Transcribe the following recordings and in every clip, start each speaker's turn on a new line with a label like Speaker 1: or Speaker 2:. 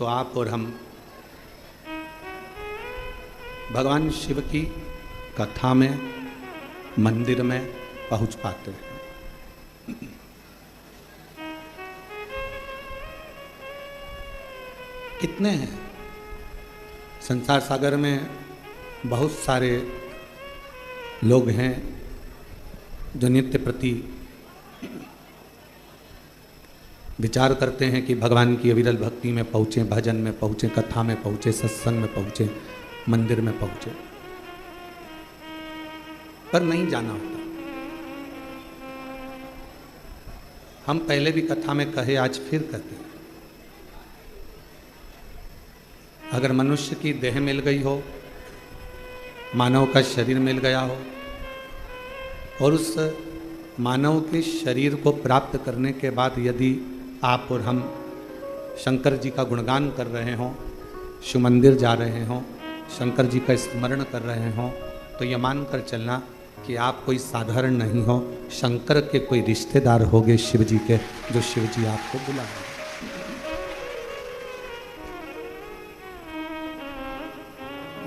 Speaker 1: तो आप और हम भगवान शिव की कथा में, मंदिर में पहुंच पाते हैं। कितने हैं संसार सागर में, बहुत सारे लोग हैं जो नित्य प्रति विचार करते हैं कि भगवान की अविरल भक्ति में पहुँचे, भजन में पहुँचे, कथा में पहुँचे, सत्संग में पहुँचे, मंदिर में पहुँचे, पर नहीं जाना होता। हम पहले भी कथा में कहे, आज फिर कहते हैं, अगर मनुष्य की देह मिल गई हो, मानव का शरीर मिल गया हो, और उस मानव के शरीर को प्राप्त करने के बाद यदि आप और हम शंकर जी का गुणगान कर रहे हों, शिव मंदिर जा रहे हों, शंकर जी का स्मरण कर रहे हों, तो ये मान कर चलना कि आप कोई साधारण नहीं हो, शंकर के कोई रिश्तेदार होगे शिव जी के, जो शिव जी आपको बुला रहे हैं।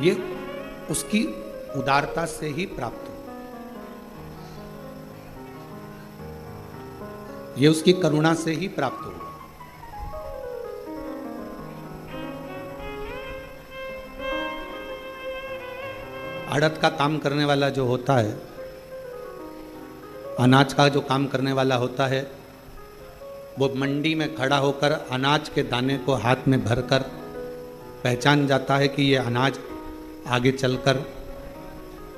Speaker 1: ये उसकी उदारता से ही प्राप्त हो, ये उसकी करुणा से ही प्राप्त हो। आड़त का काम करने वाला जो होता है, अनाज का जो काम करने वाला होता है, वो मंडी में खड़ा होकर अनाज के दाने को हाथ में भरकर पहचान जाता है कि ये अनाज आगे चलकर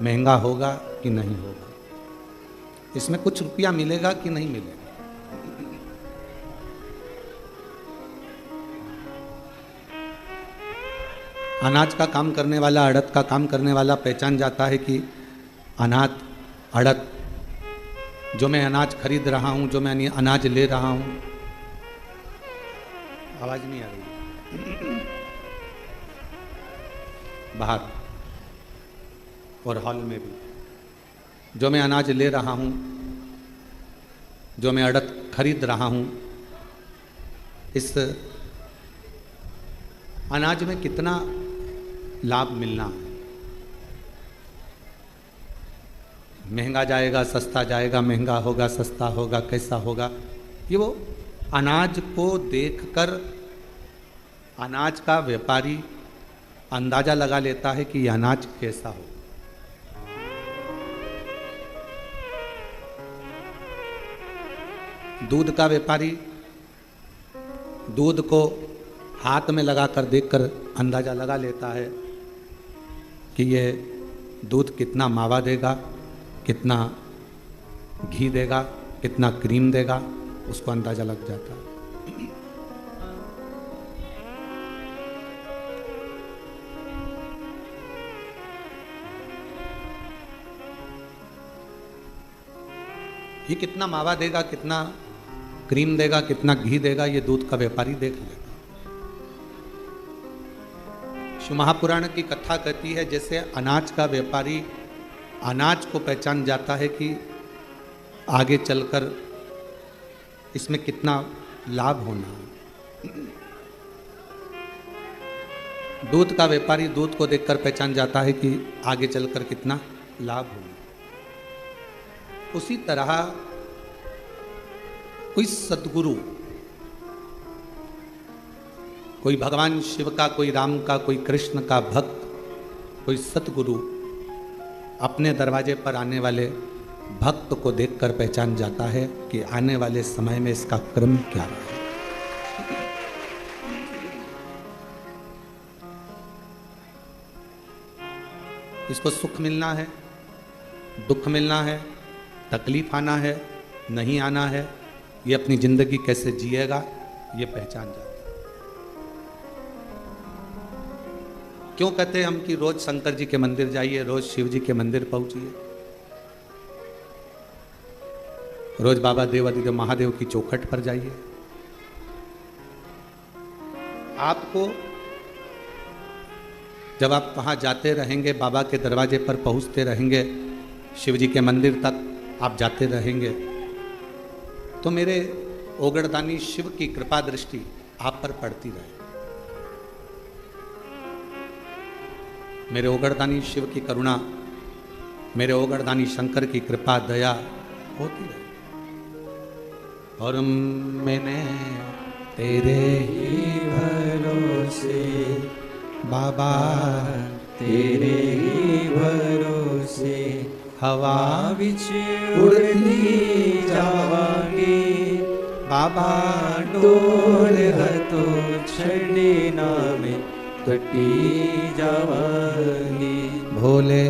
Speaker 1: महंगा होगा कि नहीं होगा, इसमें कुछ रुपया मिलेगा कि नहीं मिलेगा। अनाज का काम करने वाला, अड़द का काम करने वाला पहचान जाता है कि अड़द जो मैं अनाज खरीद रहा हूं, जो मैं अनाज ले रहा हूं, आवाज नहीं आ रही बाहर और हॉल में भी, जो मैं अनाज ले रहा हूं, जो मैं अड़द खरीद रहा हूं, इस अनाज में कितना लाभ मिलना है। महंगा जाएगा, सस्ता जाएगा, महंगा होगा, सस्ता होगा, कैसा होगा, ये वो अनाज को देखकर अनाज का व्यापारी अंदाजा लगा लेता है कि यह अनाज कैसा हो। दूध का व्यापारी दूध को हाथ में लगाकर देखकर अंदाजा लगा लेता है कि ये दूध कितना मावा देगा, कितना घी देगा, कितना क्रीम देगा, उसको अंदाजा लग जाता है। ये कितना मावा देगा, कितना क्रीम देगा, कितना घी देगा, ये दूध का व्यापारी देख लेगा। शिव महापुराण की कथा कहती है, जैसे अनाज का व्यापारी अनाज को पहचान जाता है कि आगे चलकर इसमें कितना लाभ होना है, दूध का व्यापारी दूध को देखकर पहचान जाता है कि आगे चलकर कितना लाभ होना। उसी तरह कोई सद्गुरु, कोई भगवान शिव का, कोई राम का, कोई कृष्ण का भक्त, कोई सतगुरु अपने दरवाजे पर आने वाले भक्त को देखकर पहचान जाता है कि आने वाले समय में इसका क्रम क्या रहा है। इसको सुख मिलना है, दुख मिलना है, तकलीफ आना है, नहीं आना है, ये अपनी जिंदगी कैसे जिएगा, ये पहचान जाता है। क्यों कहते हैं हम कि रोज शंकर जी के मंदिर जाइए, रोज शिव जी के मंदिर पहुंचिए, रोज बाबा देवादिदेव महादेव की चौखट पर जाइए। आपको जब आप वहां जाते रहेंगे, बाबा के दरवाजे पर पहुंचते रहेंगे, शिव जी के मंदिर तक आप जाते रहेंगे, तो मेरे ओगड़दानी शिव की कृपा दृष्टि आप पर पड़ती रहे। मेरे ओगरदानी शिव की करुणा, मेरे ओगरदानी शंकर की कृपा दया होती रहे। और मैंने तेरे ही भरोसे बाबा,
Speaker 2: तेरे ही भरोसे
Speaker 1: हवा
Speaker 2: विच उड़ती जावांगी
Speaker 1: बाबा,
Speaker 2: डोल हतो छड़े नामे कटी जावांगी।
Speaker 1: भोले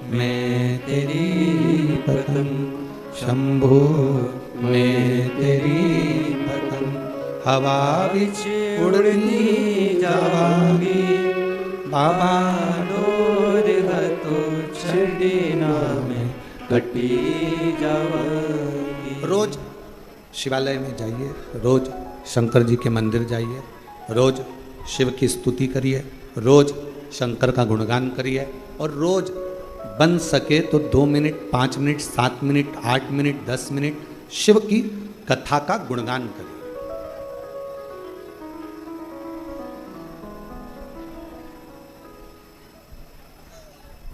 Speaker 2: मैं तेरी पतंग
Speaker 1: शंभु मैं तेरी पतंग, हवा
Speaker 2: विच उड़ती जावांगी
Speaker 1: बाबा,
Speaker 2: डोल हतो छड़े नामे कटी जावांगी।
Speaker 1: रोज शिवालय में जाइए, रोज शंकर जी के मंदिर जाइए, रोज शिव की स्तुति करिए, रोज शंकर का गुणगान करिए, और रोज बन सके तो 2 minute, 5 minute, 7 minute, 8 minute, 10 minute Shiva की कथा का गुणगान करिए।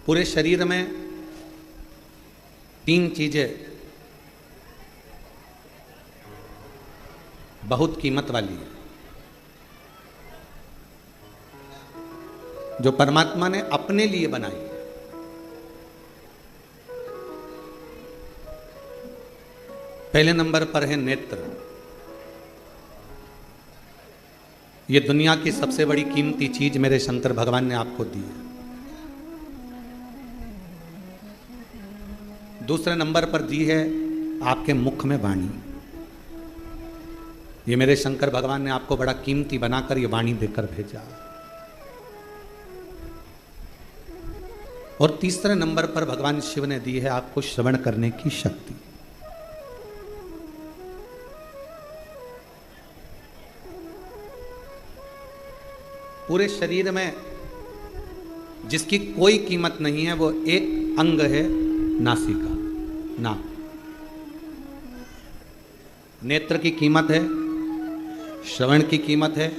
Speaker 1: पूरे शरीर में 3 चीजें बहुत कीमत वाली है, जो परमात्मा ने अपने लिए बनाई है। पहले नंबर पर है नेत्र। ये दुनिया की सबसे बड़ी कीमती चीज मेरे शंकर भगवान ने आपको दी है। दूसरे नंबर पर दी है आपके मुख में वाणी। ये मेरे शंकर भगवान ने आपको बड़ा कीमती बनाकर ये वाणी देकर भेजा। और तीसरे नंबर पर भगवान शिव ने दी है आपको श्रवण करने की शक्ति। पूरे शरीर में जिसकी कोई कीमत नहीं है वो एक अंग है, नासिका, नाक। नेत्र की कीमत है, श्रवण की कीमत है,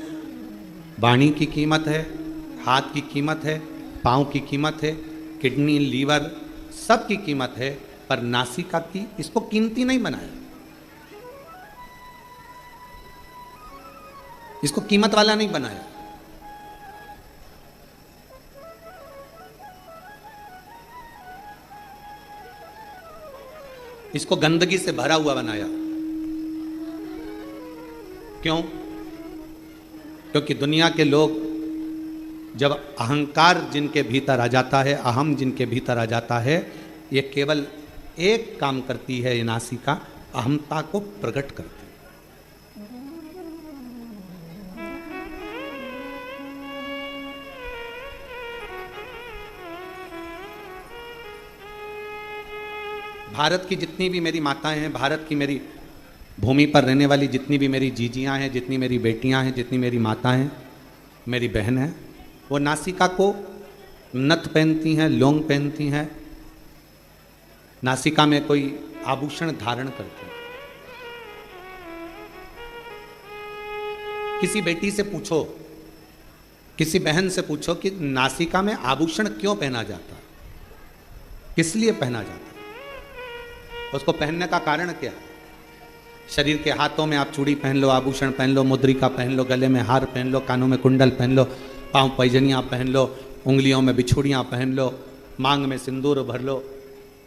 Speaker 1: वाणी की कीमत है, हाथ की कीमत है, पाँव की कीमत है, किडनी, लीवर, सब की कीमत है, पर नासिका की इसको कीमती नहीं बनाया, इसको कीमत वाला नहीं बनाया। इसको गंदगी से भरा हुआ बनाया। क्यों? क्योंकि दुनिया के लोग जब अहंकार जिनके भीतर आ जाता है, अहम जिनके भीतर आ जाता है, ये केवल एक काम करती है, ये नासिका अहमता को प्रकट करती है। भारत की जितनी भी मेरी माताएं हैं, भारत की मेरी भूमि पर रहने वाली जितनी भी मेरी जीजियां हैं, जितनी मेरी बेटियां हैं, जितनी मेरी माताएं हैं, मेरी बहन है, वो नासिका को नथ पहनती हैं, लौंग पहनती हैं, नासिका में कोई आभूषण धारण करती हैं। किसी बेटी से पूछो, किसी बहन से पूछो कि नासिका में आभूषण क्यों पहना जाता, किस लिए पहना जाता, उसको पहनने का कारण क्या है? शरीर के हाथों में आप चूड़ी पहन लो, आभूषण पहन लो, मुद्रिका पहन लो, गले में हार पहन लो, कानों में कुंडल पहन लो, पाँव पैजनियाँ पहन लो, उंगलियों में बिछुड़ियाँ पहन लो, मांग में सिंदूर भर लो,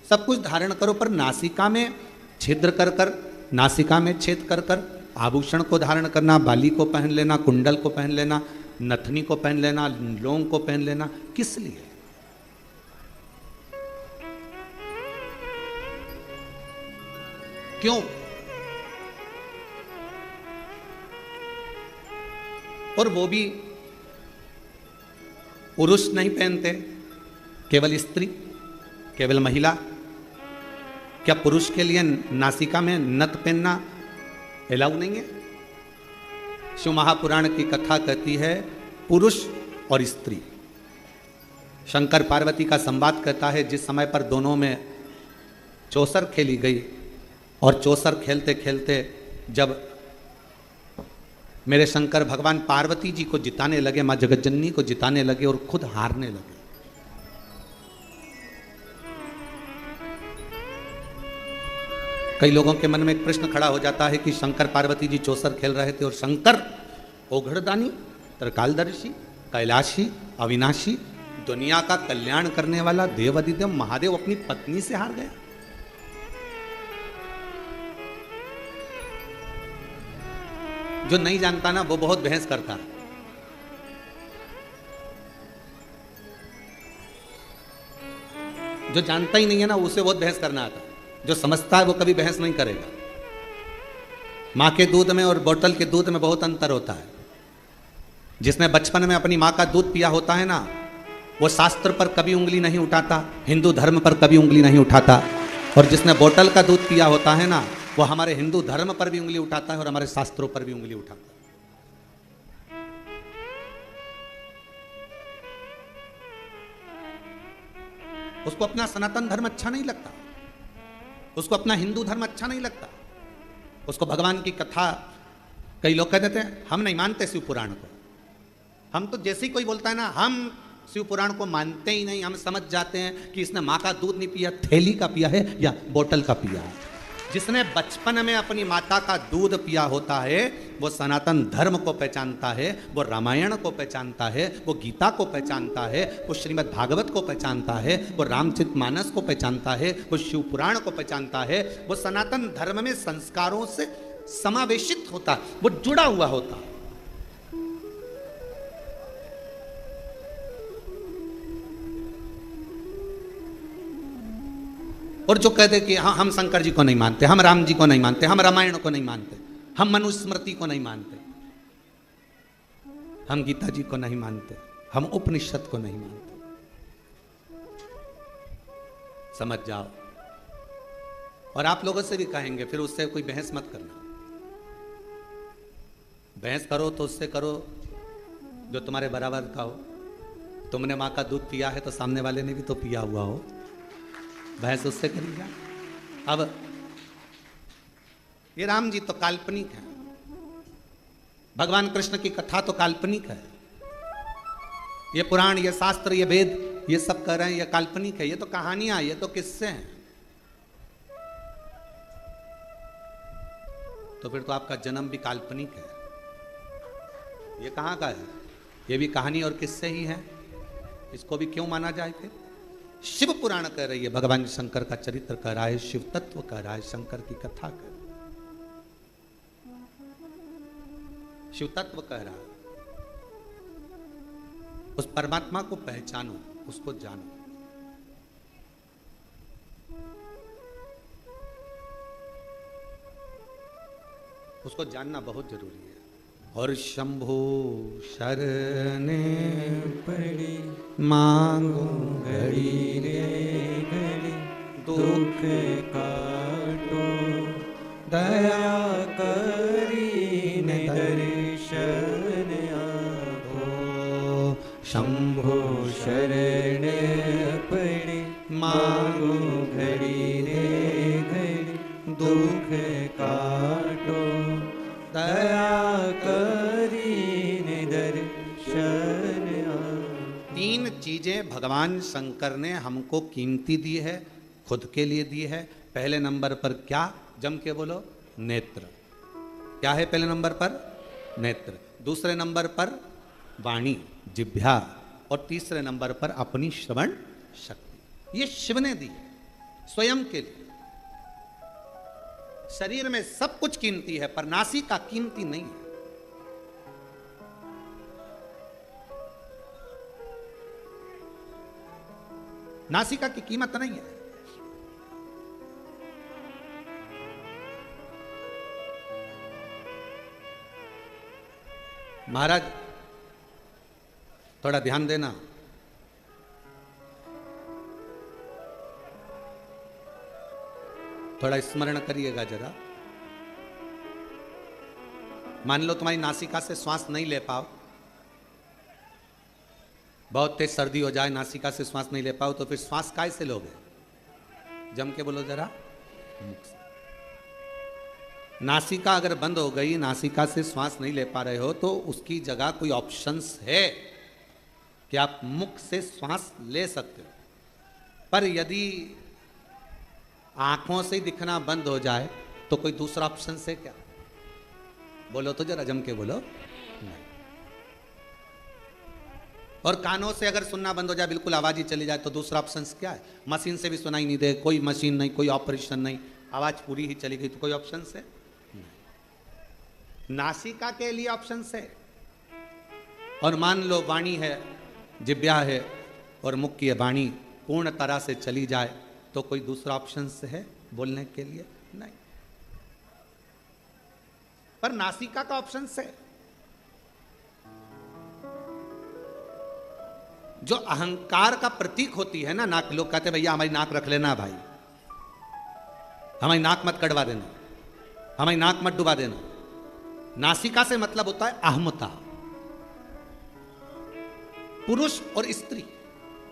Speaker 1: सब कुछ धारण करो, पर नासिका में छिद्र कर कर, नासिका में छेद कर कर आभूषण को धारण करना, बाली को पहन लेना, कुंडल को पहन लेना, नथनी को पहन लेना, लौंग को पहन लेना, किस लिए? क्यों? और वो भी पुरुष नहीं पहनते, केवल स्त्री, केवल महिला। क्या पुरुष के लिए नासिका में नथ पहनना अलाउ नहीं है? शिव महापुराण की कथा कहती है पुरुष और स्त्री। शंकर पार्वती का संवाद कहता है जिस समय पर दोनों में चौसर खेली गई, और चौसर खेलते खेलते जब मेरे शंकर भगवान पार्वती जी को जिताने लगे, माँ जगतजननी को जिताने लगे और खुद हारने लगे, कई लोगों के मन में एक प्रश्न खड़ा हो जाता है कि शंकर पार्वती जी चौसर खेल रहे थे और शंकर ओघड़दानी, त्रिकालदर्शी, कैलाशी, अविनाशी, दुनिया का कल्याण करने वाला देवाधिदेव महादेव अपनी पत्नी से हार गया। जो नहीं जानता ना वो बहुत बहस करता है। जो जानता ही नहीं है ना उसे बहुत बहस करना आता है। जो समझता है वो कभी बहस नहीं करेगा। माँ के दूध में और बोतल के दूध में बहुत अंतर होता है। जिसने बचपन में अपनी माँ का दूध पिया होता है ना वो शास्त्र पर कभी उंगली नहीं उठाता, हिंदू धर्म पर कभी उंगली नहीं उठाता। और जिसने बोतल का दूध पिया होता है ना वो हमारे हिंदू धर्म पर भी उंगली उठाता है और हमारे शास्त्रों पर भी उंगली उठाता है। उसको अपना सनातन धर्म अच्छा नहीं लगता, उसको अपना हिंदू धर्म अच्छा नहीं लगता, उसको भगवान की कथा, कई लोग कह देते हैं हम नहीं मानते शिव पुराण को। हम तो जैसे ही कोई बोलता है ना हम शिव पुराण को मानते ही नहीं, हम समझ जाते हैं कि इसने माँ का दूध नहीं पिया, थैली का पिया है या बोतल का पिया है। जिसने बचपन में अपनी माता का दूध पिया होता है वो सनातन धर्म को पहचानता है, वो रामायण को पहचानता है, वो गीता को पहचानता है, वो श्रीमद् भागवत को पहचानता है, वो रामचरितमानस को पहचानता है, वो शिव पुराण को पहचानता है। वो सनातन धर्म में संस्कारों से समावेशित होता, वो जुड़ा हुआ होता। और जो कहते कि हाँ हम शंकर जी को नहीं मानते, हम राम जी को नहीं मानते, हम रामायण को नहीं मानते, हम मनुस्मृति को नहीं मानते, हम गीता जी को नहीं मानते, हम उपनिषद को नहीं मानते, समझ जाओ। और आप लोगों से भी कहेंगे, फिर उससे कोई बहस मत करना। बहस करो तो उससे करो जो तुम्हारे बराबर का हो। तुमने माँ का दूध पिया है तो सामने वाले ने भी तो पिया हुआ हो, बहस उससे करिएगा। अब ये राम जी तो काल्पनिक है, भगवान कृष्ण की कथा तो काल्पनिक है, ये पुराण, ये शास्त्र, ये वेद, ये सब कह रहे हैं ये काल्पनिक है, ये तो कहानियां, ये तो किस्से हैं। तो फिर तो आपका जन्म भी काल्पनिक है। ये कहाँ का है? ये भी कहानी और किस्से ही हैं। इसको भी क्यों माना जाए? फिर शिव पुराण कह रही है, भगवान शंकर का चरित्र कह रहा है, शिव तत्व कह रहा है, शंकर की कथा कह रहा है, शिव तत्व कह रहा है। उस परमात्मा को पहचानो, उसको जानो। उसको जानना बहुत जरूरी है। और शंभो शरणे
Speaker 2: पड़ी
Speaker 1: मांगो
Speaker 2: घड़ी रे घड़ी, दुख काटो दया करी ने दर्शन आपो। शंभो शरण पड़े मांगो घड़ी रे घड़ी, दुख काटो दया करी ने दर्शन आपो।
Speaker 1: तीन चीजें भगवान शंकर ने हमको कीमती दी है, खुद के लिए दी है। पहले नंबर पर क्या? जम के बोलो, नेत्र। क्या है पहले नंबर पर? नेत्र। दूसरे नंबर पर वाणी, जिह्वा। और तीसरे नंबर पर अपनी श्रवण शक्ति। ये शिव ने दी है स्वयं के लिए। शरीर में सब कुछ कीमती है पर नासिका कीमती नहीं है। नासिका की कीमत नहीं है। महाराज थोड़ा ध्यान देना। थोड़ा स्मरण करिएगा जरा। मान लो तुम्हारी नासिका से श्वास नहीं ले पाओ, बहुत तेज सर्दी हो जाए, नासिका से श्वास नहीं ले पाओ, तो फिर श्वास काय से लोगे? जम के बोलो जरा। नासिका अगर बंद हो गई, नासिका से श्वास नहीं ले पा रहे हो, तो उसकी जगह कोई ऑप्शंस है कि आप मुख से श्वास ले सकते हो। पर यदि आंखों से ही दिखना बंद हो जाए तो कोई दूसरा ऑप्शन से क्या? बोलो तो जरा जम के बोलो। नहीं। और कानों से अगर सुनना बंद हो जाए, बिल्कुल आवाज ही चली जाए, तो दूसरा ऑप्शन क्या है? मशीन से भी सुनाई नहीं दे, कोई मशीन नहीं, कोई ऑपरेशन नहीं, आवाज पूरी ही चली गई, तो कोई ऑप्शन से नहीं। नासिका के लिए ऑप्शन से। और मान लो वाणी है, जिब्या है और मुख की वाणी पूर्ण तरह से चली जाए, तो कोई दूसरा ऑप्शन से है बोलने के लिए? नहीं। पर नासिका का ऑप्शन से, जो अहंकार का प्रतीक होती है ना नाक, लोग कहते हैं भैया हमारी नाक रख लेना भाई, हमारी नाक मत कटवा देना, हमारी नाक मत डुबा देना। नासिका से मतलब होता है अहमता, पुरुष और स्त्री।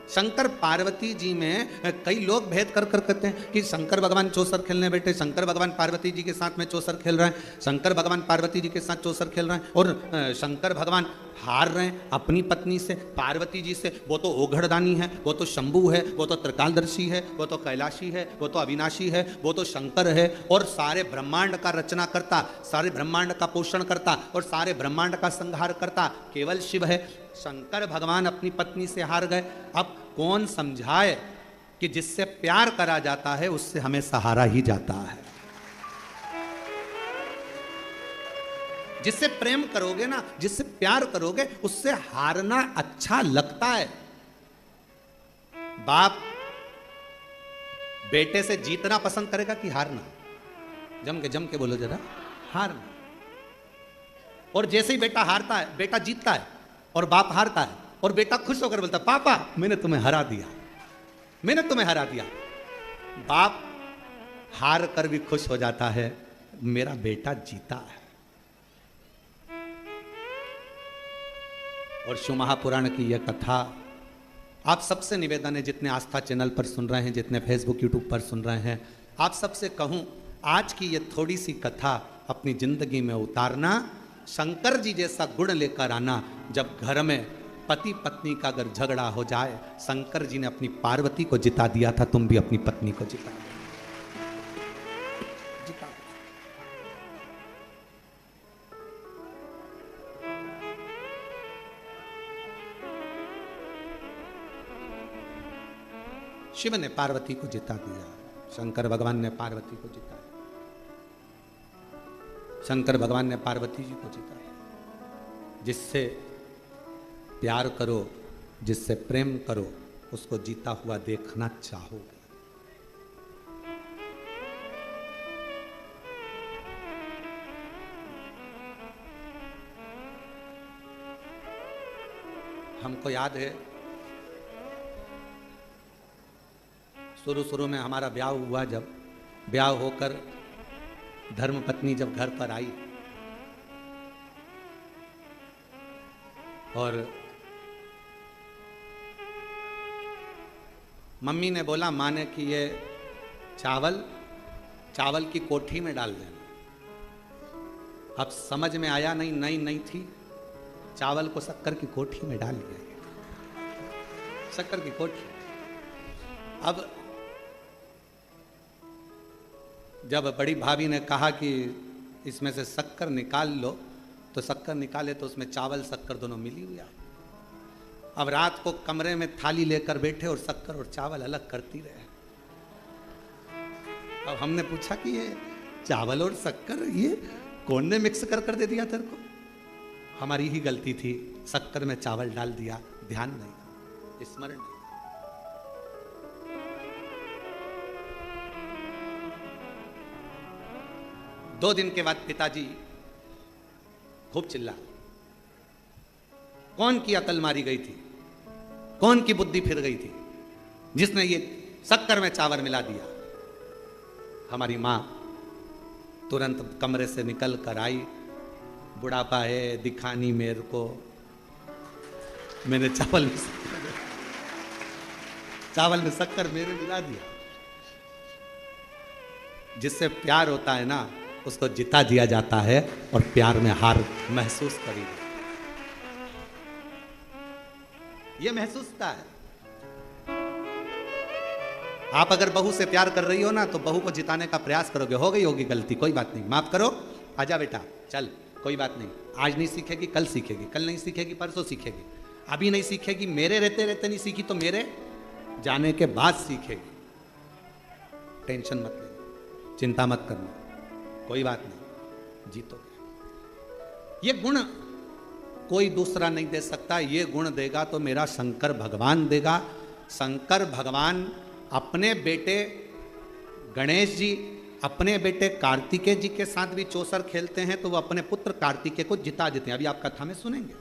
Speaker 1: शंकर पार्वती जी में कई लोग भेद कर कहते हैं कि शंकर भगवान चौसर खेलने बैठे, शंकर भगवान पार्वती जी के साथ में चौसर खेल रहे हैं, शंकर भगवान पार्वती जी के साथ चौसर खेल रहे हैं, और शंकर भगवान हार रहे हैं अपनी पत्नी से, पार्वती जी से। वो तो ओघड़दानी है, वो तो शंभु है, वो तो त्रिकालदर्शी है, वो तो कैलाशी है, वो तो अविनाशी है, वो तो शंकर है, और सारे ब्रह्मांड का रचना करता, सारे ब्रह्मांड का पोषण करता और सारे ब्रह्मांड का संहार करता केवल शिव है। शंकर भगवान अपनी पत्नी से हार गए। अब कौन समझाए कि जिससे प्यार करा जाता है उससे हमें सहारा ही जाता है। जिससे प्रेम करोगे ना, जिससे प्यार करोगे, उससे हारना अच्छा लगता है। बाप बेटे से जीतना पसंद करेगा कि हारना? जम के बोलो जरा, हारना। और जैसे ही बेटा हारता है, बेटा जीतता है और बाप हारता है, और बेटा खुश होकर बोलता है पापा मैंने तुम्हें हरा दिया, मैंने तुम्हें हरा दिया। बाप हार कर भी खुश हो जाता है, मेरा बेटा जीता है। और शिव महापुराण की यह कथा आप सबसे निवेदन है, जितने आस्था चैनल पर सुन रहे हैं, जितने फेसबुक यूट्यूब पर सुन रहे हैं, आप सबसे कहूं आज की ये थोड़ी सी कथा अपनी जिंदगी में उतारना, शंकर जी जैसा गुण लेकर आना। जब घर में पति पत्नी का अगर झगड़ा हो जाए, शंकर जी ने अपनी पार्वती को जिता दिया था, तुम भी अपनी पत्नी को जिता दो। शिव ने पार्वती को जिता दिया, शंकर भगवान ने पार्वती को जिताया, शंकर भगवान ने पार्वती जी को जिताया। जिससे प्यार करो, जिससे प्रेम करो, उसको जीता हुआ देखना चाहोगे। हमको याद है शुरू में हमारा ब्याह हुआ, जब ब्याह होकर धर्मपत्नी जब घर पर आई और मम्मी ने बोला, माँ ने कि ये चावल की कोठी में डाल देना। अब समझ में आया नहीं, नई थी, चावल को शक्कर की कोठी में डाल दिया, शक्कर की कोठी। अब जब बड़ी भाभी ने कहा कि इसमें से शक्कर निकाल लो, तो शक्कर निकाले तो उसमें चावल शक्कर दोनों मिली हुई। अब रात को कमरे में थाली लेकर बैठे और शक्कर और चावल अलग करती रहे। अब हमने पूछा कि ये चावल और शक्कर ये कौन ने मिक्स कर दे दिया तेरे को? हमारी ही गलती थी, शक्कर में चावल डाल दिया, ध्यान नहीं, स्मरण नहीं। दो दिन के बाद पिताजी खूब चिल्ला, कौन की अकल मारी गई थी, कौन की बुद्धि फिर गई थी जिसने ये शक्कर में चावल मिला दिया। हमारी माँ तुरंत कमरे से निकल कर आई, बुढ़ापा है दिखानी मेरे को, मैंने चावल में शक्कर मेरे मिला दिया। जिससे प्यार होता है ना, उसको जिता दिया जाता है और प्यार में हार महसूस करी, ये महसूस होता है। आप अगर बहू से प्यार कर रही हो ना तो बहू को जिताने का प्रयास करोगे, हो गई होगी गलती, कोई बात नहीं, माफ करो, आजा बेटा चल, कोई बात नहीं, आज नहीं सीखेगी कल सीखेगी, कल नहीं सीखेगी परसों सीखेगी, अभी नहीं सीखेगी, मेरे रहते रहते नहीं सीखी तो मेरे जाने के बाद सीखेगी। टेंशन मत लेना, चिंता मत करना, कोई बात नहीं, जीतोगे। ये गुण कोई दूसरा नहीं दे सकता, ये गुण देगा तो मेरा शंकर भगवान देगा। शंकर भगवान अपने बेटे गणेश जी, अपने बेटे कार्तिकेय जी के साथ भी चौसर खेलते हैं तो वो अपने पुत्र कार्तिकेय को जिता देते हैं। अभी आप कथा में सुनेंगे,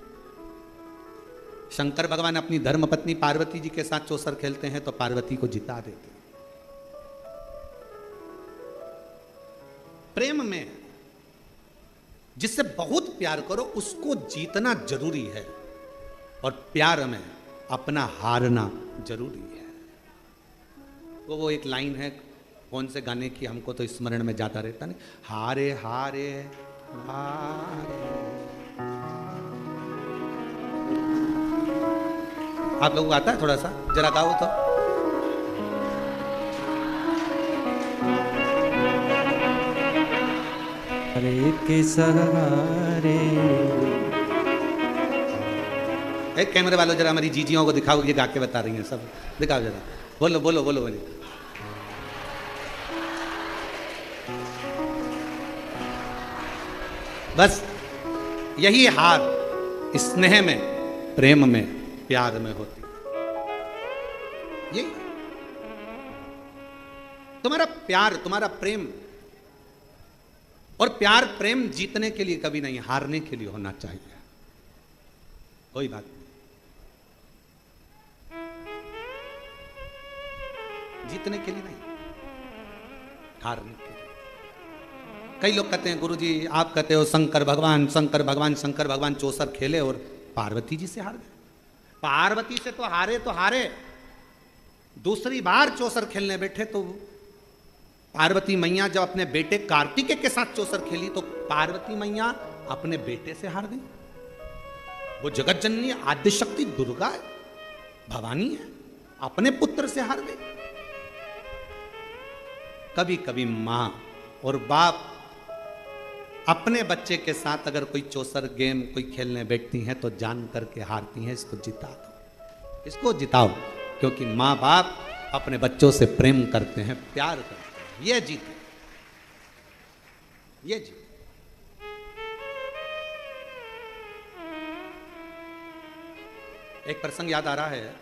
Speaker 1: शंकर भगवान अपनी धर्मपत्नी पार्वती जी के साथ चौसर खेलते हैं तो पार्वती को जिता देते हैं। प्रेम में जिससे बहुत प्यार करो उसको जीतना जरूरी है, और प्यार में अपना हारना जरूरी है। वो एक लाइन है कौन से गाने की, हमको तो स्मरण में जाता रहता नहीं, हारे हारे हारे। आप लोगों को आता है थोड़ा सा, जरा गाओ तो।
Speaker 2: हरे के सहारे।
Speaker 1: एक कैमरे वालों जरा हमारी जीजियों को दिखाओ, ये गा के बता रही हैं सब, दिखाओ जरा, बोलो बोलो बोलो बोलो। बस यही हार स्नेह में, प्रेम में, प्यार में होती है। यही तुम्हारा प्यार, तुम्हारा प्रेम, और प्यार प्रेम जीतने के लिए कभी नहीं, हारने के लिए होना चाहिए। कोई बात नहीं, जीतने के लिए नहीं, हारने के लिए। कई लोग कहते हैं गुरुजी आप कहते हो शंकर भगवान शंकर भगवान शंकर भगवान चौसर खेले और पार्वती जी से हार गए। पार्वती से तो हारे, दूसरी बार चौसर खेलने बैठे तो पार्वती मैया जब अपने बेटे कार्तिकेय के साथ चौसर खेली तो पार्वती मैया अपने बेटे से हार गई। वो जगत जननी आद्य शक्ति दुर्गा है, भवानी है, अपने पुत्र से हार गई। कभी कभी मां और बाप अपने बच्चे के साथ अगर कोई चौसर गेम कोई खेलने बैठती हैं तो जान करके हारती हैं, इसको जिता दो, इसको जिताओ, क्योंकि मां बाप अपने बच्चों से प्रेम करते हैं, प्यार करते हैं, ये जीते, ये जीते। एक प्रसंग याद आ रहा है,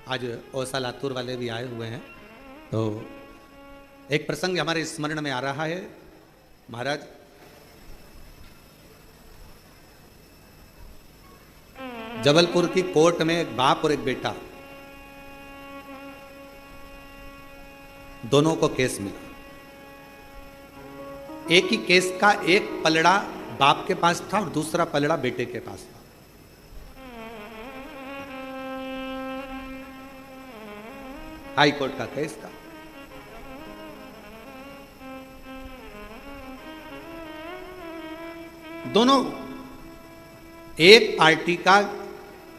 Speaker 1: आज ओसा लातूर वाले भी आए हुए हैं, तो एक प्रसंग हमारे स्मरण में आ रहा है। महाराज जबलपुर की कोर्ट में एक बाप और एक बेटा, दोनों को केस मिला। एक ही केस का एक पलड़ा बाप के पास था और दूसरा पलड़ा बेटे के पास था। हाई कोर्ट का केस था। दोनों एक पार्टी का,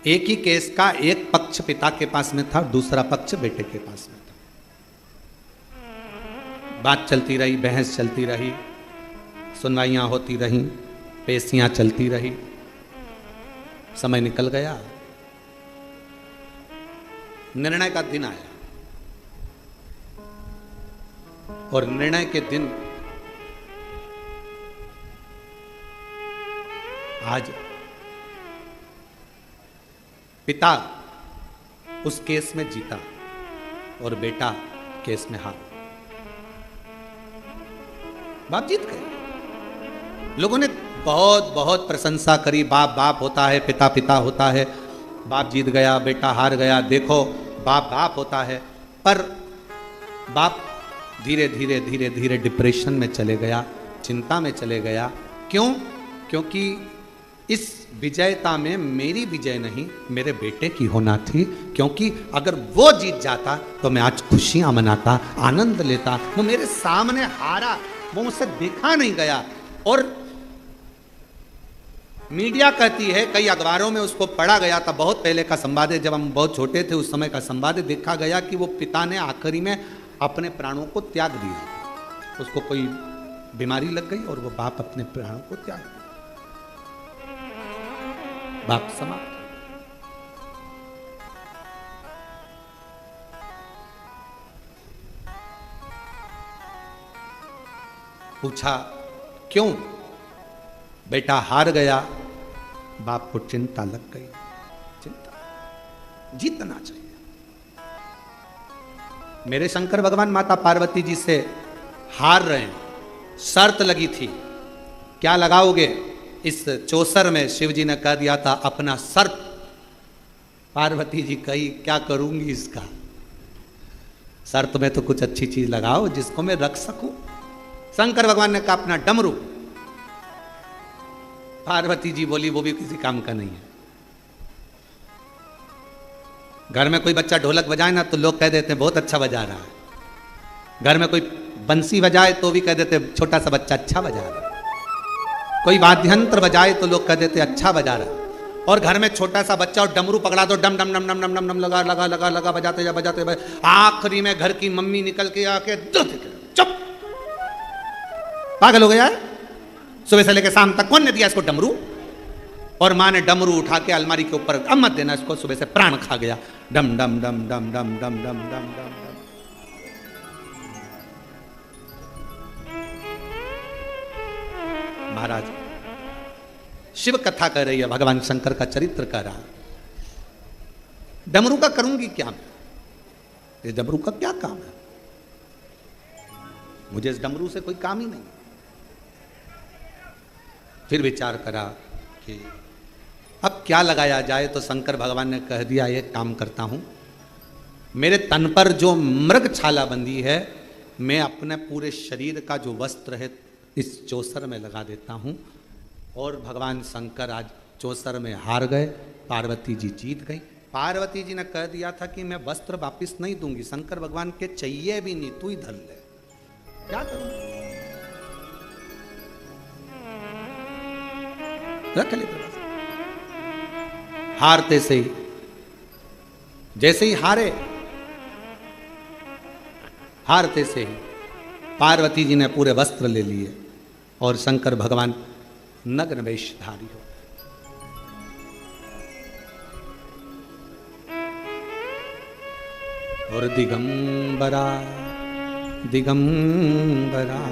Speaker 1: एक ही केस का एक पक्ष पिता के पास में था, दूसरा पक्ष बेटे के पास में था। बात चलती रही, बहस चलती रही, सुनवाइयां होती रही, पेशियां चलती रही, समय निकल गया, निर्णय का दिन आया और निर्णय के दिन आज पिता उस केस में जीता और बेटा केस में हारा। बाप जीत गए। लोगों ने बहुत बहुत प्रशंसा करी, बाप बाप होता है, पिता पिता होता है, बाप जीत गया बेटा हार गया, देखो बाप बाप होता है। पर बाप धीरे धीरे धीरे धीरे डिप्रेशन में चले गया, चिंता में चले गया। क्यों? क्योंकि इस विजयता में मेरी विजय नहीं, मेरे बेटे की होना थी। क्योंकि अगर वो जीत जाता तो मैं आज खुशियां मनाता, आनंद लेता। वो मेरे सामने हारा, वो मुझसे देखा नहीं गया। और मीडिया कहती है, कई अखबारों में उसको पढ़ा गया था, बहुत पहले का संवाद है, जब हम बहुत छोटे थे उस समय का संवाद है, देखा गया कि वो पिता ने आखिरी में अपने प्राणों को त्याग दिया। उसको कोई बीमारी लग गई और वो बाप अपने प्राणों को त्याग दिया, बाप समाप्त। पूछा क्यों? बेटा हार गया। बाप को चिंता लग गई। चिंता, जीतना चाहिए। मेरे शंकर भगवान माता पार्वती जी से हार रहे हैं, शर्त लगी थी, क्या लगाओगे? इस चौसर में शिव जी ने कह दिया था अपना सर्प। पार्वती जी कही क्या करूंगी इसका? शर्त में तो कुछ अच्छी चीज लगाओ जिसको मैं रख सकूं। शंकर भगवान ने कहा अपना डमरू। पार्वती जी बोली वो भी किसी काम का नहीं है। घर में कोई बच्चा ढोलक बजाए ना तो लोग कह देते हैं बहुत अच्छा बजा रहा है। घर में कोई बंसी बजाए तो भी कह देते हैं छोटा सा बच्चा अच्छा बजा रहा है। कोई वाद्य यंत्र बजाए तो लोग कह देते हैं अच्छा बजा रहा है। और घर में छोटा सा बच्चा और डमरू पकड़ा दो, डम डम डम डम डम डम डम लगा लगा लगा लगा बजाते जा बजाते, आखिरी में घर की मम्मी निकल के आके चुप, पागल हो गया है? सुबह से लेकर शाम तक कौन ने दिया इसको डमरू? और माँ ने डमरू उठा के अलमारी के ऊपर, अब मत देना इसको, सुबह से प्राण खा गया। डम डम डम डम डम डम डम डम डम। महाराज शिव कथा कर रही है, भगवान शंकर का चरित्र कर रहा। डमरू का करूंगी क्या? इस डमरू का क्या काम है? मुझे इस डमरू से कोई काम ही नहीं। फिर विचार करा कि अब क्या लगाया जाए, तो शंकर भगवान ने कह दिया एक काम करता हूं, मेरे तन पर जो मृग छाला बंधी है, मैं अपने पूरे शरीर का जो वस्त्र है इस चौसर में लगा देता हूं। और भगवान शंकर आज चौसर में हार गए, पार्वती जी जीत गई। पार्वती जी ने कह दिया था कि मैं वस्त्र वापिस नहीं दूंगी। शंकर भगवान के चाहिए भी नहीं, तू ही धर ले, क्या करूं? रख ले। हारते से ही, जैसे ही हारते से ही पार्वती जी ने पूरे वस्त्र ले लिए और शंकर भगवान नग्न वेशधारी हो। और दिगंबरा दिगंबरा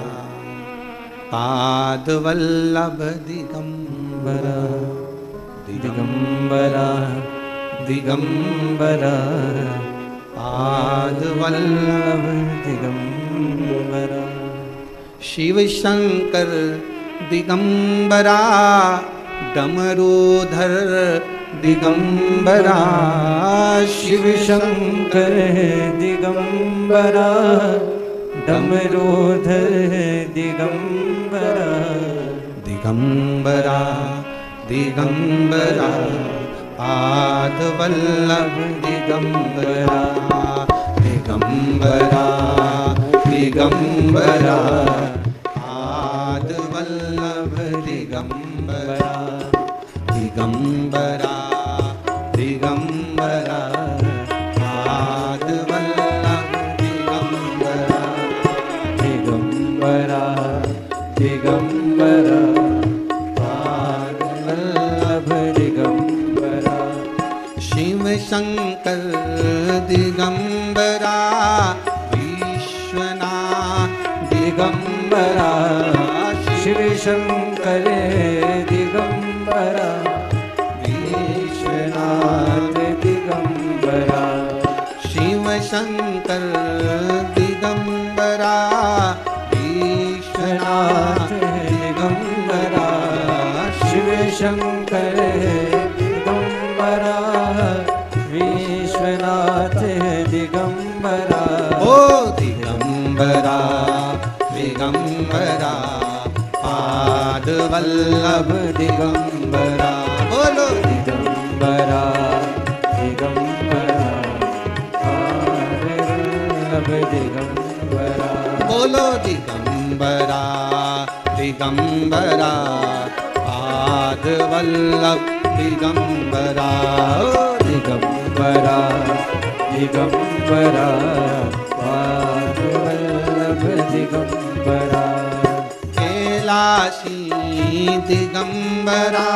Speaker 1: पाद वल्लभ दिगंबरा दिगंबरा दिगंबरा पाद वल्लभ दिगंबरा। शिव शंकर दिगंबरा डमरूधर दिगंबरा।
Speaker 2: शिव शंकर दिगंबरा डमरूधर दिगंबरा।
Speaker 1: दिगंबरा दिगंबरा पाद वल्लभ दिगंबरा। दिगंबरा दिगंबरा पाद वल्लभ दिगंबरा। दिगंबरा दिगंबरा पाद वल्लभ दिगंबरा।
Speaker 2: दिगंबरा दिगंबरा पाद वल्लभ दिगंबरा।
Speaker 1: शिव शंकर दिगंबरा विश्वनाथ दिगंबरा।
Speaker 2: शिव शंकर दिगंबरा विश्वनाथ दिगंबरा।
Speaker 1: शिव शंकर दिगंबरा विश्वनाथ दिगंबरा।
Speaker 2: शिव शंकर दिगंबरा विश्वनाथ दिगंबरा।
Speaker 1: ओ दिगंबरा दिगंबरा पाद वल्लभ दिगंबरा। बोलो
Speaker 2: दिगंबरा दिगंबरा पाद वल्लभ दिगंबरा।
Speaker 1: बोलो दिगंबरा दिगंबरा पाद पाद वल्लभ दिगंबरा
Speaker 2: दिगंबरा दिगंबरा पाद वल्लभ दिगंबरा
Speaker 1: कैलाशी दिगंबरा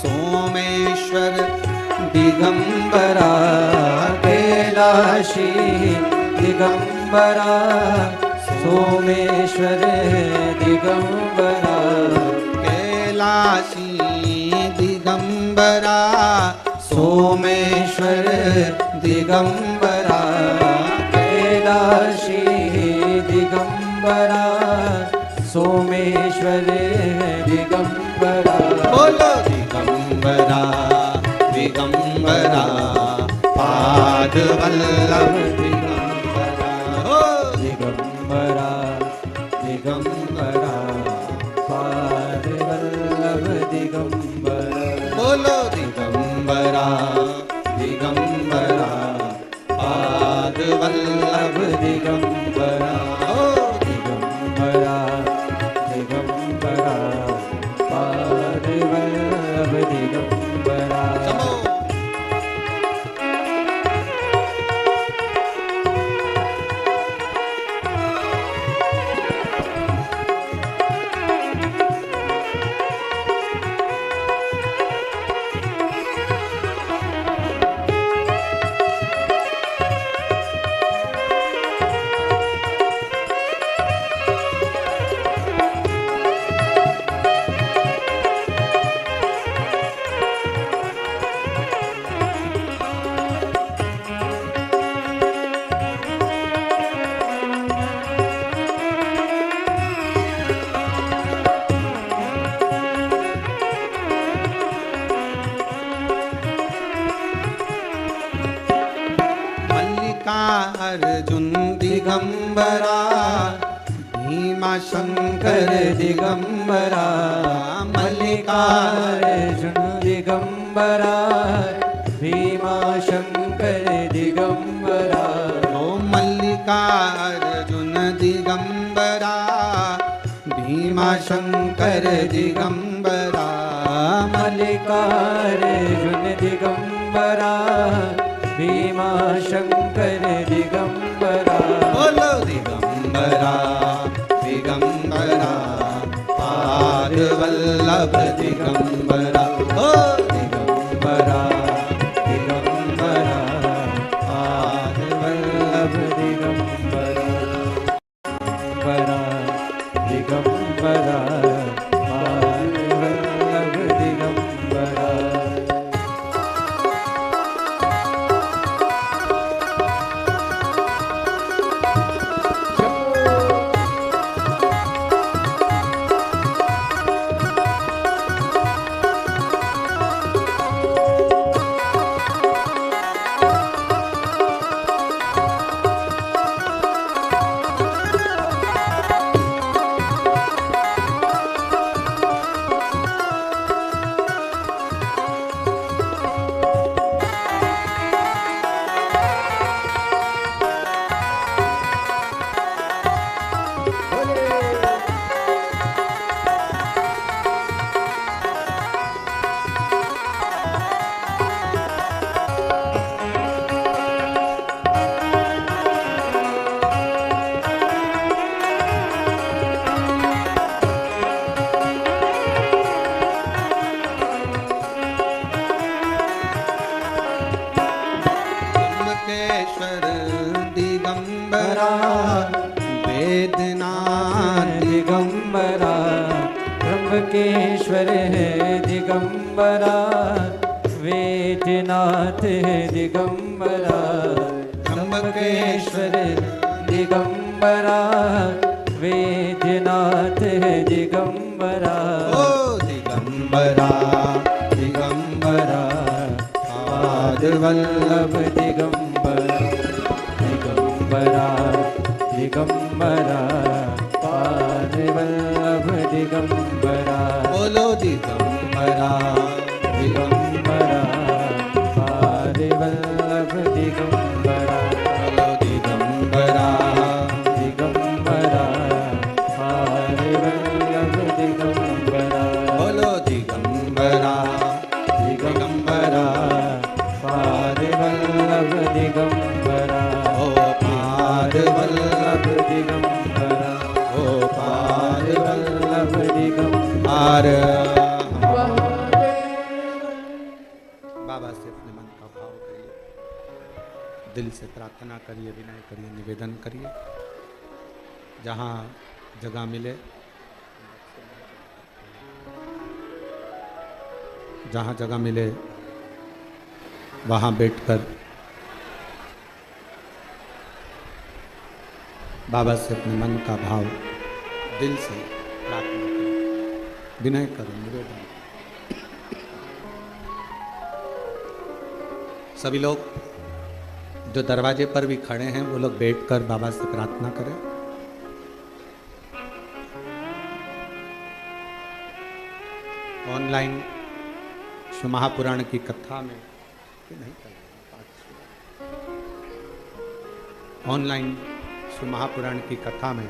Speaker 1: सोमेश्वर दिगंबरा
Speaker 2: कैलाशी दिगंबरा सोमेश्वर दिगंबरा
Speaker 1: कैलाशी दिगंबरा सोमेश्वर दिगंबरा
Speaker 2: कैलाशी दिगंबरा सोमेश्वर दिगंबरा
Speaker 1: बोलो दिगंबरा दिगंबरा पाद वल्लभ दिगंबरा हो
Speaker 2: दिगंबरा दिगंबरा पाद वल्लभ दिगंबरा
Speaker 1: बोलो दिगंबरा दिगंबरा पाद वल्लभ
Speaker 2: दिगंबरा
Speaker 1: हो
Speaker 2: दिगंबरा दिगंबरा पाद वल्लभ दिगंबरा
Speaker 1: चलो अर्जुन दिगंबरा भीमा शंकर दिगंबरा
Speaker 2: मल्लिकार्जुन दिगंबरा भीमा शंकर दिगंबरा
Speaker 1: ओ मल्लिकार्जुन दिगंबरा भीमा शंकर दिगंबरा
Speaker 2: मल्लिकार्जुन दिगंबरा भीमा शंकर दिगंबरा
Speaker 1: बोलो दिगंबरा दिगंबरा पाद वल्लभ दिगंबरा ओ
Speaker 2: दिगंबरा दिगंबरा पाद वल्लभ दिगंबरा दिगंबरा पाद वल्लभ दिगंबरा त्र्यंबकेश्वर है दिगंबरा वेदनाथ है दिगंबरा त्र्यंबकेश्वर दिगंबरा वेदनाथ है दिगंबरा
Speaker 1: ओ दिगंबरा दिगंबरा
Speaker 2: पाद वल्लभ दिगंबरा दिगंबरा दिगंबरा पाद वल्लभ दिगंबरा
Speaker 1: बोलो दिगंबरा
Speaker 2: दिगंबरा पाद वल्लभ दिगंबरा
Speaker 1: बोलो दिगंबरा
Speaker 2: दिगंबरा पाद वल्लभ दिगंबरा
Speaker 1: बोलो दिगंबरा दिल से प्रार्थना करिए, विनय करिए, निवेदन करिए। जहाँ जगह मिले, जहाँ जगह मिले वहाँ बैठकर बाबा से अपने मन का भाव दिल से प्रार्थना करें, विनय करें, निवेदन। सभी लोग जो दरवाजे पर भी खड़े हैं वो लोग बैठकर बाबा से प्रार्थना करें। ऑनलाइन शिव महापुराण की कथा में नहीं ऑनलाइन शिव महापुराण की कथा में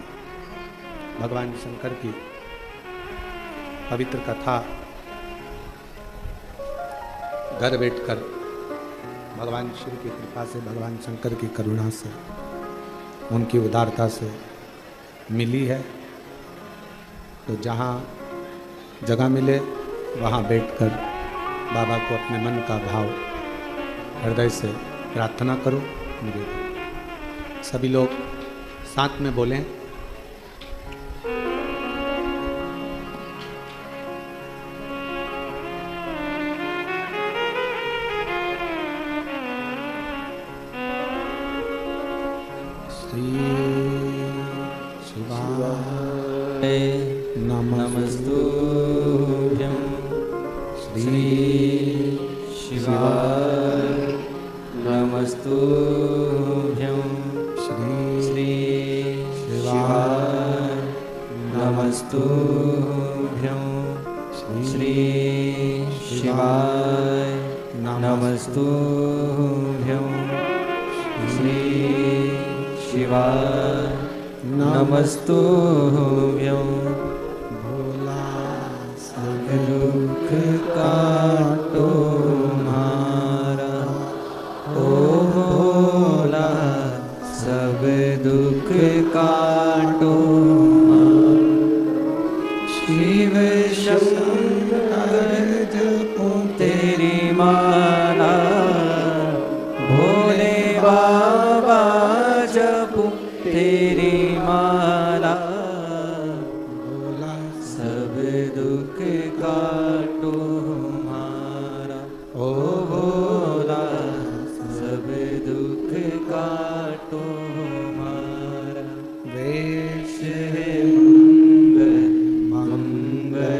Speaker 1: भगवान शंकर की पवित्र कथा घर बैठकर भगवान शिव की कृपा से, भगवान शंकर की करुणा से, उनकी उदारता से मिली है। तो जहाँ जगह मिले वहाँ बैठकर बाबा को अपने मन का भाव हृदय से प्रार्थना करो, निवेदन। सभी लोग साथ में बोलें।
Speaker 2: नमस्तुभ्यं श्री शिवाय नमस्तुभ्यं श्री शिवाय नमस्तुभ्यं श्री शिवाय नमस्तुभ्यं श्री शिवाय नमस्तुभ्यं। भोला सब दुख काटो हमारा, ओ भोला सब दुख काटो हमारा। शिव शंकर जपो तेरी माला, भोले बाबा जपो तेरी माला। भोला सब दुख काटो हमारा, ओ भोला सब दुख काटो हमारा। वेश है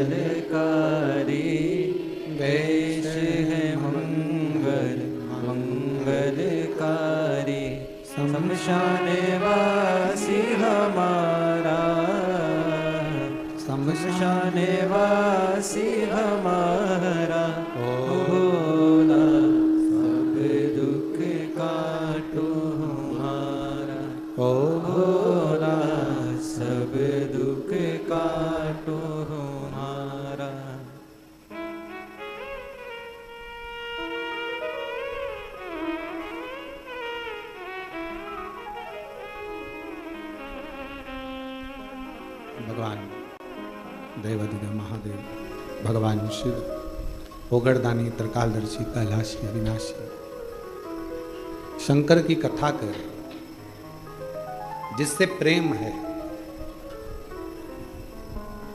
Speaker 2: मंगलकारी, वेश है मंगलकारी। शमशान वासी हमारा, शमशान वासी हमारा। ओ भोला सब दुख काटो हमारा, ओ भोला सब दुख काटो हमारा।
Speaker 1: भगवान देवाधिदेव महादेव, भगवान शिव, ओगरदानी, त्रिकालदर्शी, कैलाशी, अविनाशी, शंकर की कथा कर, जिससे प्रेम है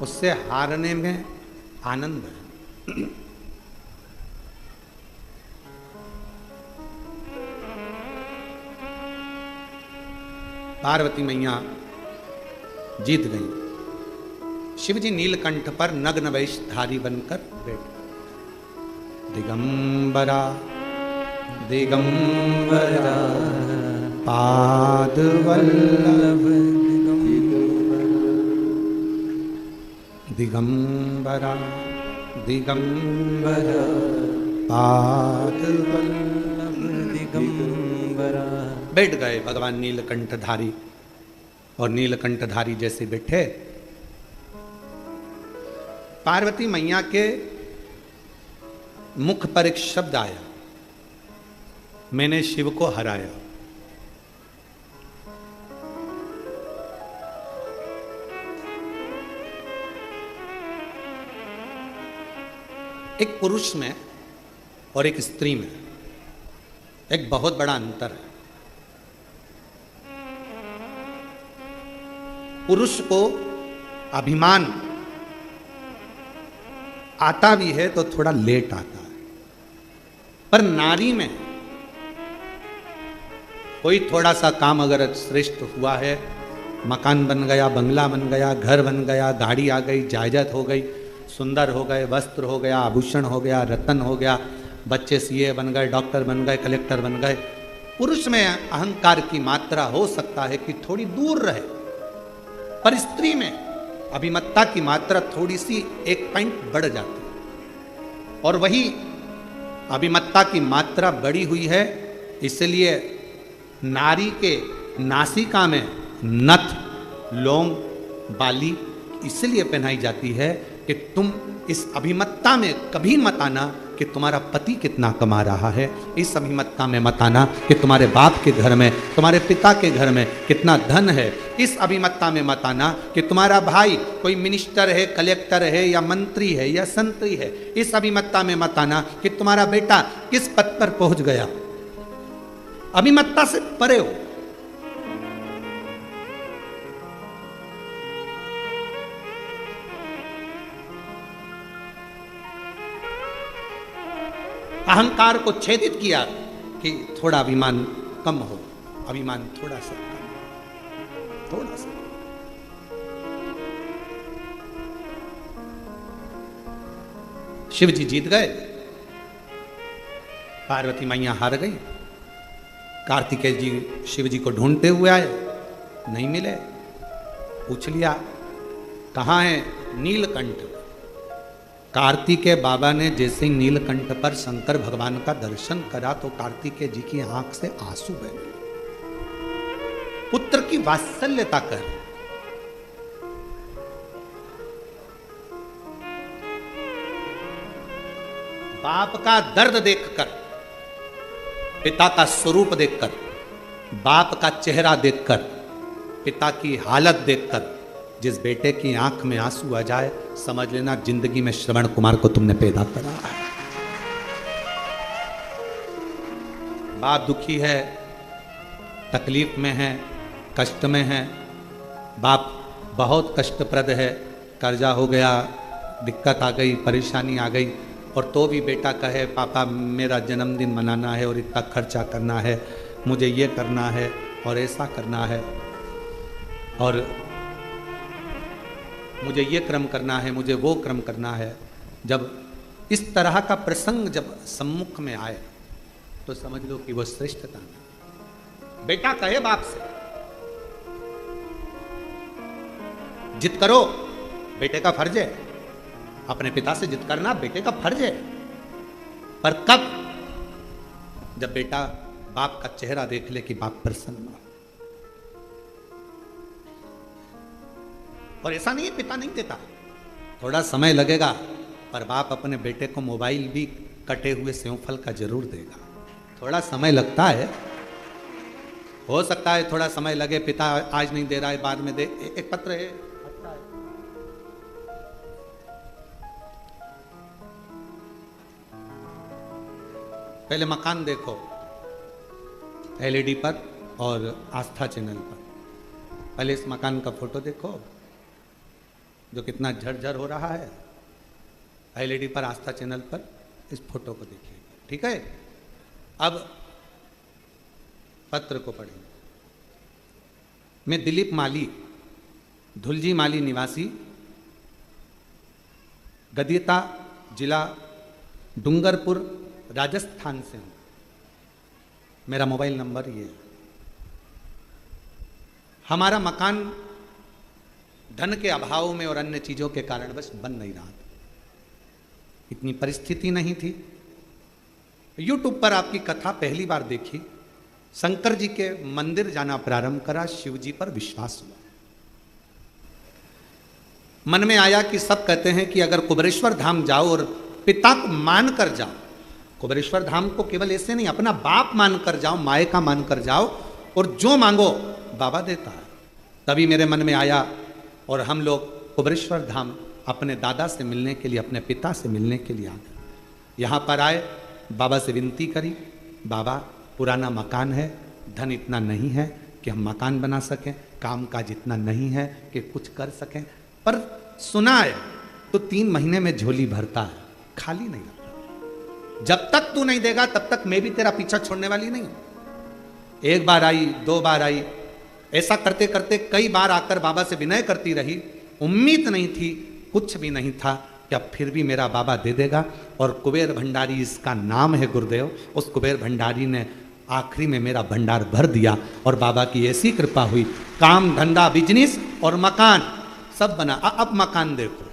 Speaker 1: उससे हारने में आनंद है। पार्वती मैया जीत गई। शिवजी नीलकंठ पर नग्न वेशधारी बनकर बैठ। दिगंबरा दिगंबरा पाद वल्लभ, दिगंबरा दिगंबरा पाद वल्लभ दिगंबरा। बैठ गए भगवान नीलकंठधारी, और नीलकंठधारी जैसे बैठे पार्वती मैया के मुख पर एक शब्द आया, मैंने शिव को हराया। एक पुरुष में और एक स्त्री में एक बहुत बड़ा अंतर है। पुरुष को अभिमान आता भी है तो थोड़ा लेट आता है, पर नारी में कोई थोड़ा सा काम अगर श्रेष्ठ हुआ है, मकान बन गया, बंगला बन गया, घर बन गया, गाड़ी आ गई, जायदाद हो गई, सुंदर हो गए, वस्त्र हो गया, आभूषण हो गया, रत्न हो गया, बच्चे सीए बन गए, डॉक्टर बन गए, कलेक्टर बन गए, पुरुष में अहंकार की मात्रा हो सकता है कि थोड़ी दूर रहे, पर स्त्री में अभिमत्ता की मात्रा थोड़ी सी एक पॉइंट बढ़ जाती है। और वही अभिमत्ता की मात्रा बढ़ी हुई है, इसलिए नारी के नासिका में नथ, लौंग, बाली इसलिए पहनाई जाती है कि तुम इस अभिमत्ता में कभी मत आना कि तुम्हारा पति कितना कमा रहा है, इस अभिमत्ता में मत आना कि तुम्हारे बाप के घर में, तुम्हारे पिता के घर में कितना धन है, इस अभिमत्ता में मत आना कि तुम्हारा भाई कोई मिनिस्टर है, कलेक्टर है या मंत्री है या संतरी है, इस अभिमत्ता में मत आना कि तुम्हारा बेटा किस पद पर पहुंच गया। अभिमत्ता से परे हो। अहंकार को छेदित किया कि थोड़ा अभिमान कम हो, अभिमान थोड़ा सा कम, थोड़ा सा। शिव जी जीत गए, पार्वती मैया हार गई। कार्तिकेय जी शिव जी को ढूंढते हुए आए, नहीं मिले। पूछ लिया कहाँ है नीलकंठ। कार्तिकेय बाबा ने जैसे ही नीलकंठ पर शंकर भगवान का दर्शन करा तो कार्तिकेय जी की आंख से आंसू बह गए। पुत्र की वात्सल्यता कर, बाप का दर्द देखकर, पिता का स्वरूप देखकर, बाप का चेहरा देखकर, पिता की हालत देखकर जिस बेटे की आंख में आंसू आ जाए, समझ लेना जिंदगी में श्रवण कुमार को तुमने पैदा करा है। बाप दुखी है, तकलीफ में है, कष्ट में है, बाप बहुत कष्टप्रद है, कर्जा हो गया, दिक्कत आ गई, परेशानी आ गई, और तो भी बेटा कहे पापा मेरा जन्मदिन मनाना है और इतना खर्चा करना है, मुझे ये करना है और ऐसा करना है और मुझे ये क्रम करना है, मुझे वो क्रम करना है। जब इस तरह का प्रसंग जब सम्मुख में आए तो समझ लो कि वो श्रेष्ठता है। बेटा कहे बाप से जिद करो, बेटे का फर्ज है, अपने पिता से जिद करना बेटे का फर्ज है, पर कब? जब बेटा बाप का चेहरा देख ले कि बाप प्रसन्न हो। और ऐसा नहीं है पिता नहीं देता, थोड़ा समय लगेगा, पर बाप अपने बेटे को मोबाइल भी कटे हुए सेवफल का जरूर देगा। थोड़ा समय लगता है, हो सकता है थोड़ा समय लगे, पिता आज नहीं दे रहा है बाद में दे। एक पत्र है, पहले मकान देखो एलईडी पर और आस्था चैनल पर, पहले इस मकान का फोटो देखो जो कितना झरझर हो रहा है, एलईडी पर आस्था चैनल पर इस फोटो को देखिएगा, ठीक है। अब पत्र को पढ़ेंगे। मैं दिलीप माली, धुलजी माली निवासी, गदियता जिला डूंगरपुर राजस्थान से हूँ। मेरा मोबाइल नंबर ये है। हमारा मकान धन के अभाव में और अन्य चीजों के कारण बस बन नहीं रहा था, इतनी परिस्थिति नहीं थी। यूट्यूब पर आपकी कथा पहली बार देखी, शंकर जी के मंदिर जाना प्रारंभ करा, शिव जी पर विश्वास हुआ। मन में आया कि सब कहते हैं कि अगर कुबेरेश्वर धाम जाओ और पिता को मान कर जाओ, कुबेरेश्वर धाम को केवल ऐसे नहीं, अपना बाप मान कर जाओ, माए का मान कर जाओ और जो मांगो बाबा देता है। तभी मेरे मन में आया और हम लोग कुबेरेश्वर धाम अपने दादा से मिलने के लिए, अपने पिता से मिलने के लिए आ गए। यहाँ पर आए, बाबा से विनती करी, बाबा पुराना मकान है, धन इतना नहीं है कि हम मकान बना सकें, काम काज इतना नहीं है कि कुछ कर सकें, पर सुना है तो 3 महीने में झोली भरता है, खाली नहीं आता। जब तक तू नहीं देगा तब तक मैं भी तेरा पीछा छोड़ने वाली नहीं। 1 बार आई, 2 बार आई, ऐसा करते करते कई बार आकर बाबा से विनय करती रही। उम्मीद नहीं थी, कुछ भी नहीं था कि अब फिर भी मेरा बाबा दे देगा। और कुबेर भंडारी इसका नाम है गुरुदेव। उस कुबेर भंडारी ने आखिरी में मेरा भंडार भर दिया और बाबा की ऐसी कृपा हुई, काम धंधा बिजनेस और मकान सब बना। अब मकान देखो,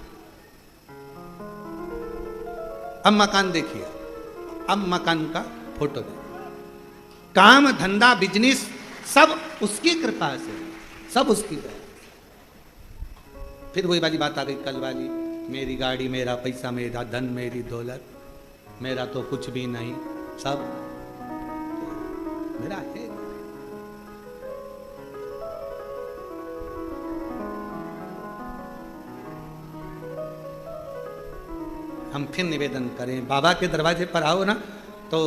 Speaker 1: अब मकान देखिए, अब मकान का फोटो देखो। काम धंधा बिजनेस सब उसकी कृपा से, सब उसकी दया। फिर वही वाली बात आ गई कल वाली, मेरी गाड़ी, मेरा पैसा, मेरा धन, मेरी दौलत, मेरा तो कुछ भी नहीं, सब मेरा है। हम फिर निवेदन करें, बाबा के दरवाजे पर आओ ना तो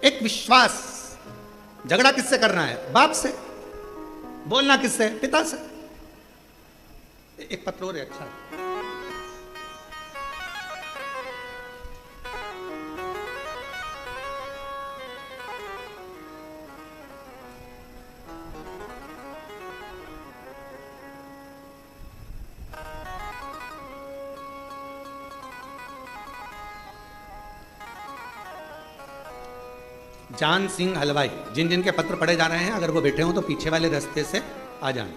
Speaker 1: एक विश्वास। झगड़ा किससे करना है? बाप से। बोलना किससे? पिता से। एक पत्र और है, अच्छा जान सिंह हलवाई, जिन जिन के पत्र पढ़े जा रहे हैं अगर वो बैठे हो तो पीछे वाले रास्ते से आ जाना,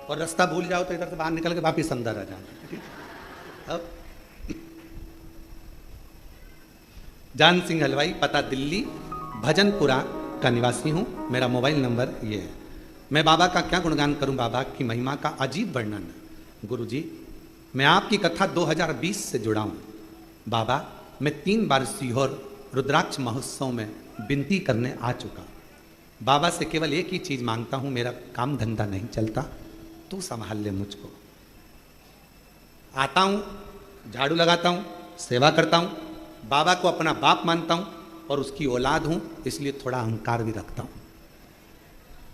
Speaker 1: और रास्ता भूल जाओ तो इधर से बाहर निकल के वापिस अंदर आ जाना। ठीक, अब जान सिंह हलवाई, पता दिल्ली भजनपुरा का निवासी हूँ। मेरा मोबाइल नंबर ये है। मैं बाबा का क्या गुणगान करूँ, बाबा की महिमा का अजीब वर्णन। गुरुजी, मैं आपकी कथा 2020 से जुड़ा हूँ। बाबा, मैं 3 बार सीहोर रुद्राक्ष महोत्सव में विनती करने आ चुका। बाबा से केवल एक ही चीज मांगता हूं, मेरा काम धंधा नहीं चलता, तू संभाल ले मुझको। आता हूं, झाड़ू लगाता हूं, सेवा करता हूं, बाबा को अपना बाप मानता हूं और उसकी औलाद हूं, इसलिए थोड़ा अहंकार भी रखता हूं।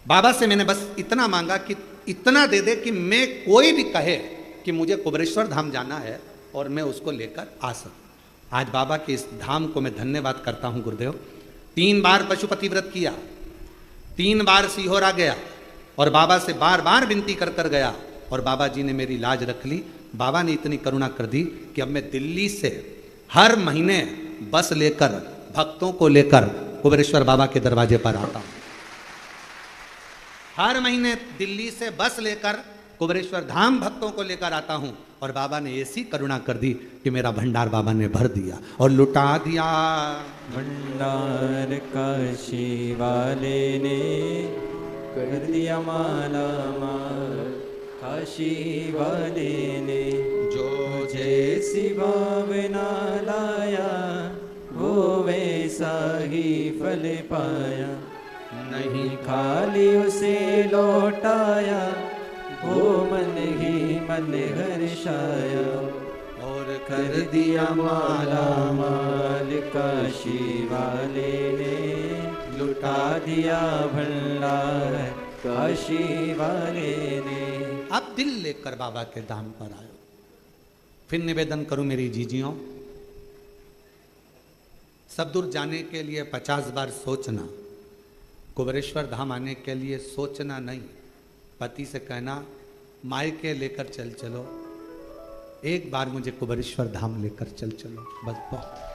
Speaker 1: बाबा से मैंने बस इतना मांगा कि इतना दे दे कि मैं, कोई भी कहे कि मुझे कुबेरेश्वर धाम जाना है और मैं उसको लेकर आ सकूं। आज बाबा के इस धाम को मैं धन्यवाद करता हूं गुरुदेव। 3 बार पशुपति व्रत किया, 3 बार सीहोर आ गया और बाबा से बार बार विनती कर कर गया और बाबा जी ने मेरी लाज रख ली। बाबा ने इतनी करुणा कर दी कि अब मैं दिल्ली से हर महीने बस लेकर, भक्तों को लेकर कुबेरेश्वर बाबा के दरवाजे पर आता हूं। हर महीने दिल्ली से बस लेकर कुबेरेश्वर धाम भक्तों को लेकर आता हूं और बाबा ने ऐसी करुणा कर दी कि मेरा भंडार बाबा ने भर दिया और लुटा दिया।
Speaker 2: भंडार काशी वाले ने कर दिया माला माल, काशी वाले ने जो जैसी भावना लाया वो वैसा ही फल पाया। नहीं खाली उसे लौटाया, वो मन ही मन हर्षाया और कर दिया माला माल। काशी वाले ने लुटा दिया भंडार, काशी वाले ने।
Speaker 1: अब दिल लेकर बाबा के धाम पर आयो। फिर निवेदन करूं मेरी जीजियों, सब दूर जाने के लिए 50 बार सोचना, कुबेरेश्वर धाम आने के लिए सोचना नहीं। पति से कहना मायके लेकर चल चलो, एक बार मुझे कुबेरेश्वर धाम लेकर चल चलो, बस बहुत।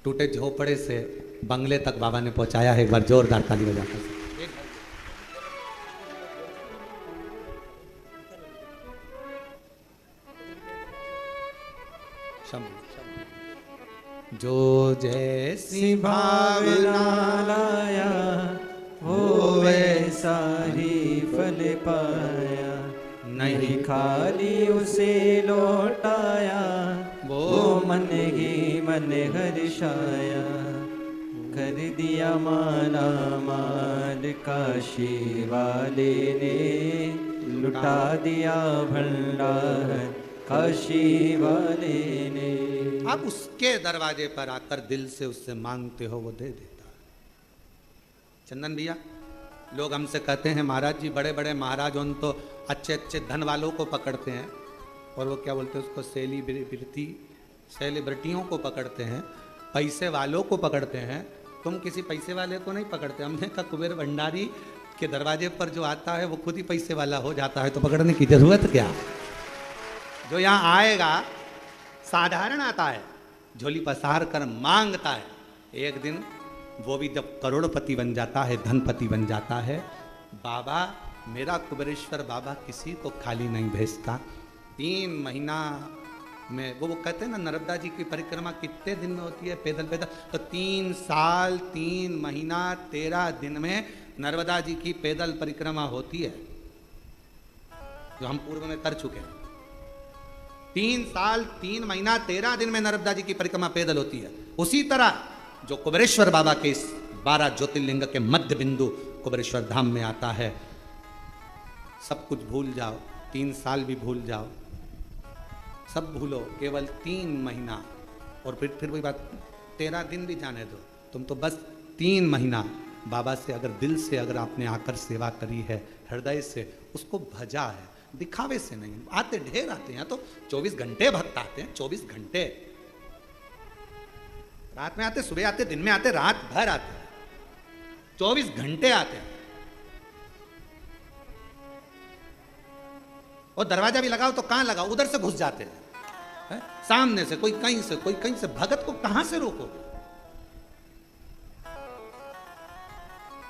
Speaker 1: टूटे झोपड़े से बंगले तक बाबा ने पहुंचाया है। एक बार जोरदार ताली बजाकर। जो जैसी भावना
Speaker 2: लाया वो वैसा ही फल पाया। नहीं खाली उसे लौटाया, वो मन ही मन हर्षाया। कर दिया माला माल, काशी वाले ने लुटा दिया भंडार, काशी वाले ने।
Speaker 1: आप उसके दरवाजे पर आकर दिल से उससे मांगते हो, वो दे देता है। चंदन भैया, लोग हमसे कहते हैं महाराज जी बड़े बड़े महाराज उन तो अच्छे अच्छे धन वालों को पकड़ते हैं, और वो क्या बोलते हैं उसको, सेलिब्रिटियों को पकड़ते हैं, पैसे वालों को पकड़ते हैं। तुम किसी पैसे वाले को नहीं पकड़ते। हमने कहा कुबेर भंडारी के दरवाजे पर जो आता है वो खुद ही पैसे वाला हो जाता है, तो पकड़ने की जरूरत क्या। जो यहाँ आएगा साधारण आता है, झोली पसार कर मांगता है, एक दिन वो भी जब करोड़पति बन जाता है, धनपति बन जाता है। बाबा मेरा कुबेरेश्वर बाबा किसी को खाली नहीं भेजता। 3 महीना में वो कहते हैं ना, नर्मदा जी की परिक्रमा कितने दिन में होती है पैदल पैदल, तो 3 साल 3 महीना 13 दिन में नर्मदा जी की पैदल परिक्रमा होती है, जो हम पूर्व में कर चुके हैं। 3 साल 3 महीना 13 दिन में नर्मदा जी की परिक्रमा पैदल होती है। उसी तरह जो कुबेरेश्वर बाबा के इस 12 ज्योतिर्लिंग के मध्य बिंदु कुबेरेश्वर धाम में आता है, सब कुछ भूल जाओ, 3 साल भी भूल जाओ, सब भूलो, केवल 3 महीना, और फिर वही बात, 13 दिन भी जाने दो, तुम तो बस 3 महीना बाबा से अगर दिल से अगर आपने आकर सेवा करी है, हृदय से उसको भजा है, दिखावे से नहीं। आते ढेर आते हैं, तो 24 घंटे भक्त आते हैं, 24 घंटे, रात में आते, सुबह आते, दिन में आते, रात भर आते, 24 घंटे आते हैं। और दरवाजा भी लगाओ तो कहां लगाओ, उधर से घुस जाते हैं, सामने से कोई कहीं से, कोई कहीं से। भगत को कहां से रोकोगे?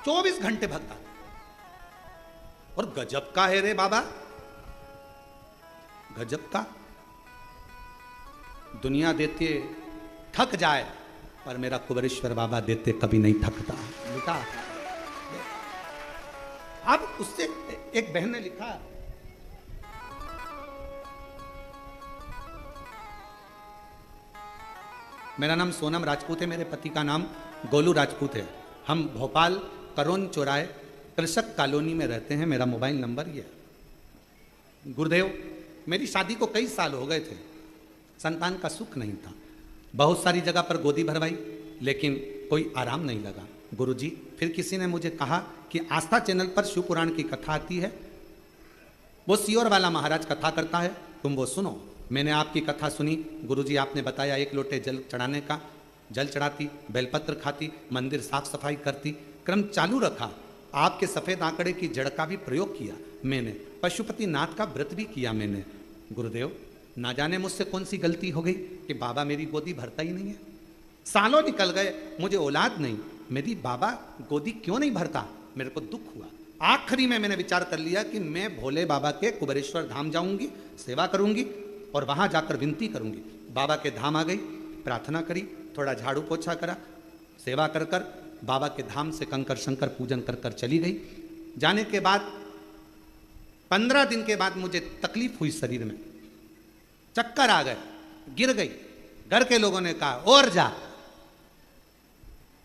Speaker 1: 24 घंटे भक्त आते। और गजब का है रे बाबा, गजब का। दुनिया देते थक जाए, पर मेरा कुबेरेश्वर बाबा देते कभी नहीं थकता। लिखा अब उससे एक बहन ने लिखा, मेरा नाम सोनम राजपूत है, मेरे पति का नाम गोलू राजपूत है, हम भोपाल करोन चौराहे कृषक कॉलोनी में रहते हैं, मेरा मोबाइल नंबर ये है। गुरुदेव, मेरी शादी को कई साल हो गए थे, संतान का सुख नहीं था, बहुत सारी जगह पर गोदी भरवाई, लेकिन कोई आराम नहीं लगा। गुरुजी, फिर किसी ने मुझे कहा कि आस्था चैनल पर शिव पुराण की कथा आती है, वो सियोर वाला महाराज कथा करता है, तुम वो सुनो। मैंने आपकी कथा सुनी, गुरुजी आपने बताया 1 लोटे जल चढ़ाने का, जल चढ़ाती, बेलपत्र खाती, मंदिर साफ सफाई करती, क्रम चालू रखा। आपके सफ़ेद आंकड़े की जड़ का भी प्रयोग किया मैंने, पशुपति नाथ का व्रत भी किया मैंने। गुरुदेव, ना जाने मुझसे कौन सी गलती हो गई कि बाबा मेरी गोदी भरता ही नहीं है। सालों निकल गए, मुझे औलाद नहीं, मेरी बाबा गोदी क्यों नहीं भरता, मेरे को दुख हुआ। आखिरी में मैंने विचार कर लिया कि मैं भोले बाबा के कुबेरेश्वर धाम जाऊंगी, सेवा करूंगी और वहां जाकर विनती करूंगी। बाबा के धाम आ गई, प्रार्थना करी, थोड़ा झाड़ू पोछा करा, सेवा कर कर बाबा के धाम से कंकर शंकर पूजन कर कर चली गई। जाने के बाद 15 दिन के बाद मुझे तकलीफ हुई, शरीर में चक्कर आ गए, गिर गई। घर के लोगों ने कहा और जा,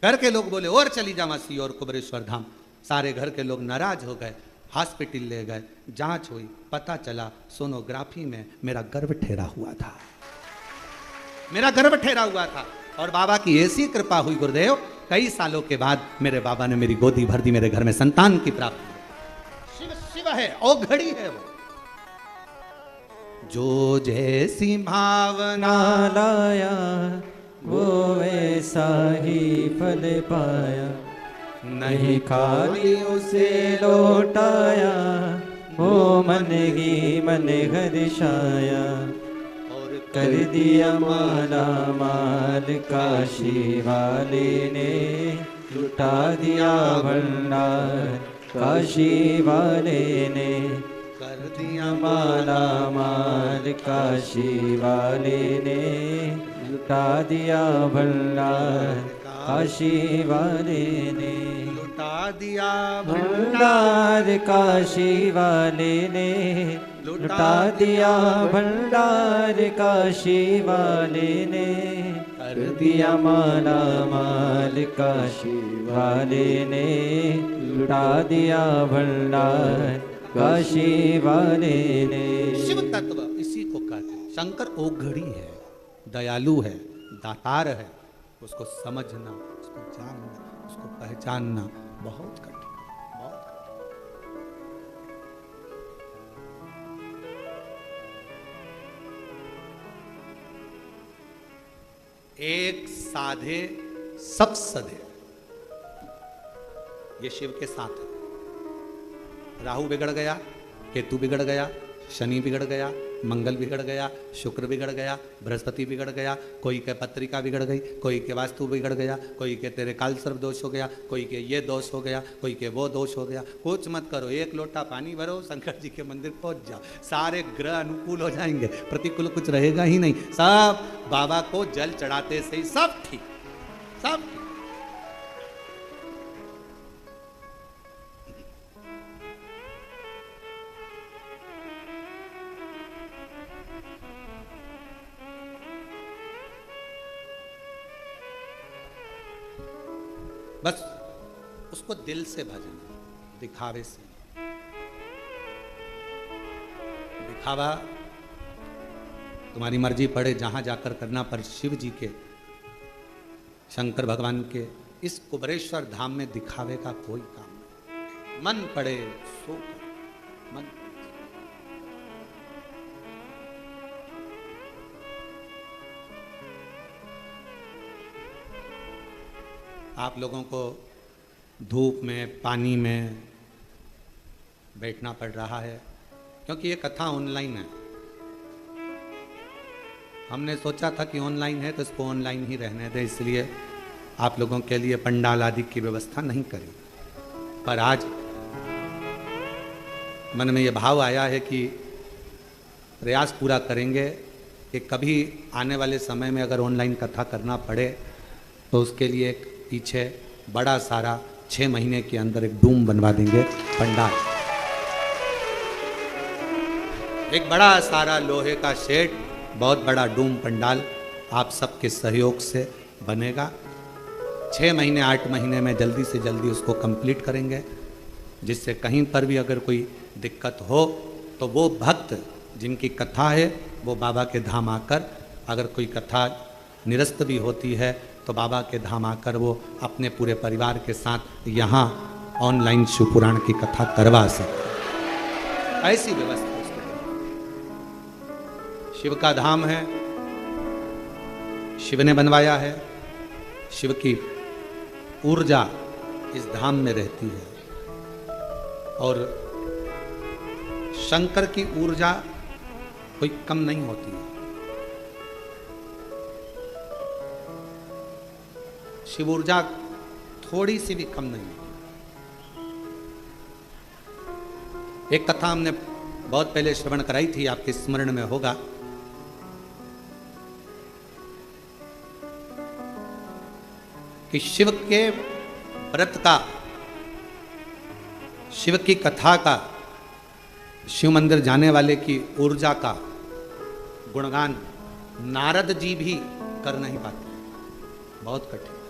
Speaker 1: घर के लोग बोले और चली जा मासी और कुबेरेश्वर धाम। सारे घर के लोग नाराज हो गए, हॉस्पिटल ले गए, जांच हुई, पता चला सोनोग्राफी में मेरा गर्भ ठहरा हुआ था, मेरा गर्भ ठहरा हुआ था। और बाबा की ऐसी कृपा हुई गुरुदेव, कई सालों के बाद मेरे बाबा ने मेरी गोदी भर दी, मेरे घर में संतान की प्राप्ति। शिव शिव है, औघड़ी है वो। जो जैसी भावना
Speaker 2: लाया वो वैसा ही फल पाया, नहीं खाली उसे लौटाया, वो मन ही मन हर्षाया, और कर दिया माला माल काशी वाले ने, लुटा दिया भंडार काशी वाले ने, कर दिया माला माल काशी वाले ने, लुटा दिया भंडार काशी वाले ने,
Speaker 1: लुटा दिया
Speaker 2: भंडार काशी वाले ने, लुटा दिया भंडार काशी वाले ने, कर दिया माला माल काशी वाले ने, लुटा दिया भंडार काशी वाले ने।
Speaker 1: शिव तत्व इसी को कहते हैं। शंकर ओघड़ी है, दयालु है, दातार है। उसको समझना, उसको जानना, उसको पहचानना बहुत कठिन, बहुत कठिन। एक साधे सब सधे, ये शिव के साथ है। राहु बिगड़ गया, केतु बिगड़ गया, शनि बिगड़ गया, मंगल बिगड़ गया, शुक्र बिगड़ गया, बृहस्पति बिगड़ गया, कोई के पत्रिका बिगड़ गई, कोई के वास्तु बिगड़ गया, कोई के तेरे काल सर्प दोष हो गया, कोई के ये दोष हो गया, कोई के वो दोष हो गया। कुछ मत करो, एक लोटा पानी भरो, शंकर जी के मंदिर पहुंच जाओ, सारे ग्रह अनुकूल हो जाएंगे, प्रतिकूल कुछ रहेगा ही नहीं। सब बाबा को जल चढ़ाते से ही सब ठीक, सब ठीक। बस उसको दिल से भजन, दिखावे से। दिखावा तुम्हारी मर्जी पड़े जहां जाकर करना, पर शिव जी के, शंकर भगवान के इस कुबरेश्वर धाम में दिखावे का कोई काम नहीं। मन पड़े सो कर, मन। आप लोगों को धूप में, पानी में बैठना पड़ रहा है क्योंकि ये कथा ऑनलाइन है। हमने सोचा था कि ऑनलाइन है तो इसको ऑनलाइन ही रहने दें, इसलिए आप लोगों के लिए पंडाल आदि की व्यवस्था नहीं करी। पर आज मन में ये भाव आया है कि प्रयास पूरा करेंगे कि कभी आने वाले समय में अगर ऑनलाइन कथा करना पड़े तो उसके लिए एक पीछे बड़ा सारा 6 महीने के अंदर एक डूम बनवा देंगे, पंडाल। एक बड़ा सारा लोहे का शेड, बहुत बड़ा डूम पंडाल आप सबके सहयोग से बनेगा। 6 महीने 8 महीने में जल्दी से जल्दी उसको कंप्लीट करेंगे, जिससे कहीं पर भी अगर कोई दिक्कत हो तो वो भक्त जिनकी कथा है वो बाबा के धाम आकर, अगर कोई कथा निरस्त भी होती है तो बाबा के धाम आकर वो अपने पूरे परिवार के साथ यहाँ ऑनलाइन शिव पुराण की कथा करवा सकते। ऐसी व्यवस्था उसको। शिव का धाम है, शिव ने बनवाया है, शिव की ऊर्जा इस धाम में रहती है और शंकर की ऊर्जा कोई कम नहीं होती है। शिव ऊर्जा थोड़ी सी भी कम नहीं। एक कथा हमने बहुत पहले श्रवण कराई थी, आपके स्मरण में होगा। कि शिव के व्रत का, शिव की कथा का, शिव मंदिर जाने वाले की ऊर्जा का गुणगान नारद जी भी कर नहीं पाते, बहुत कठिन।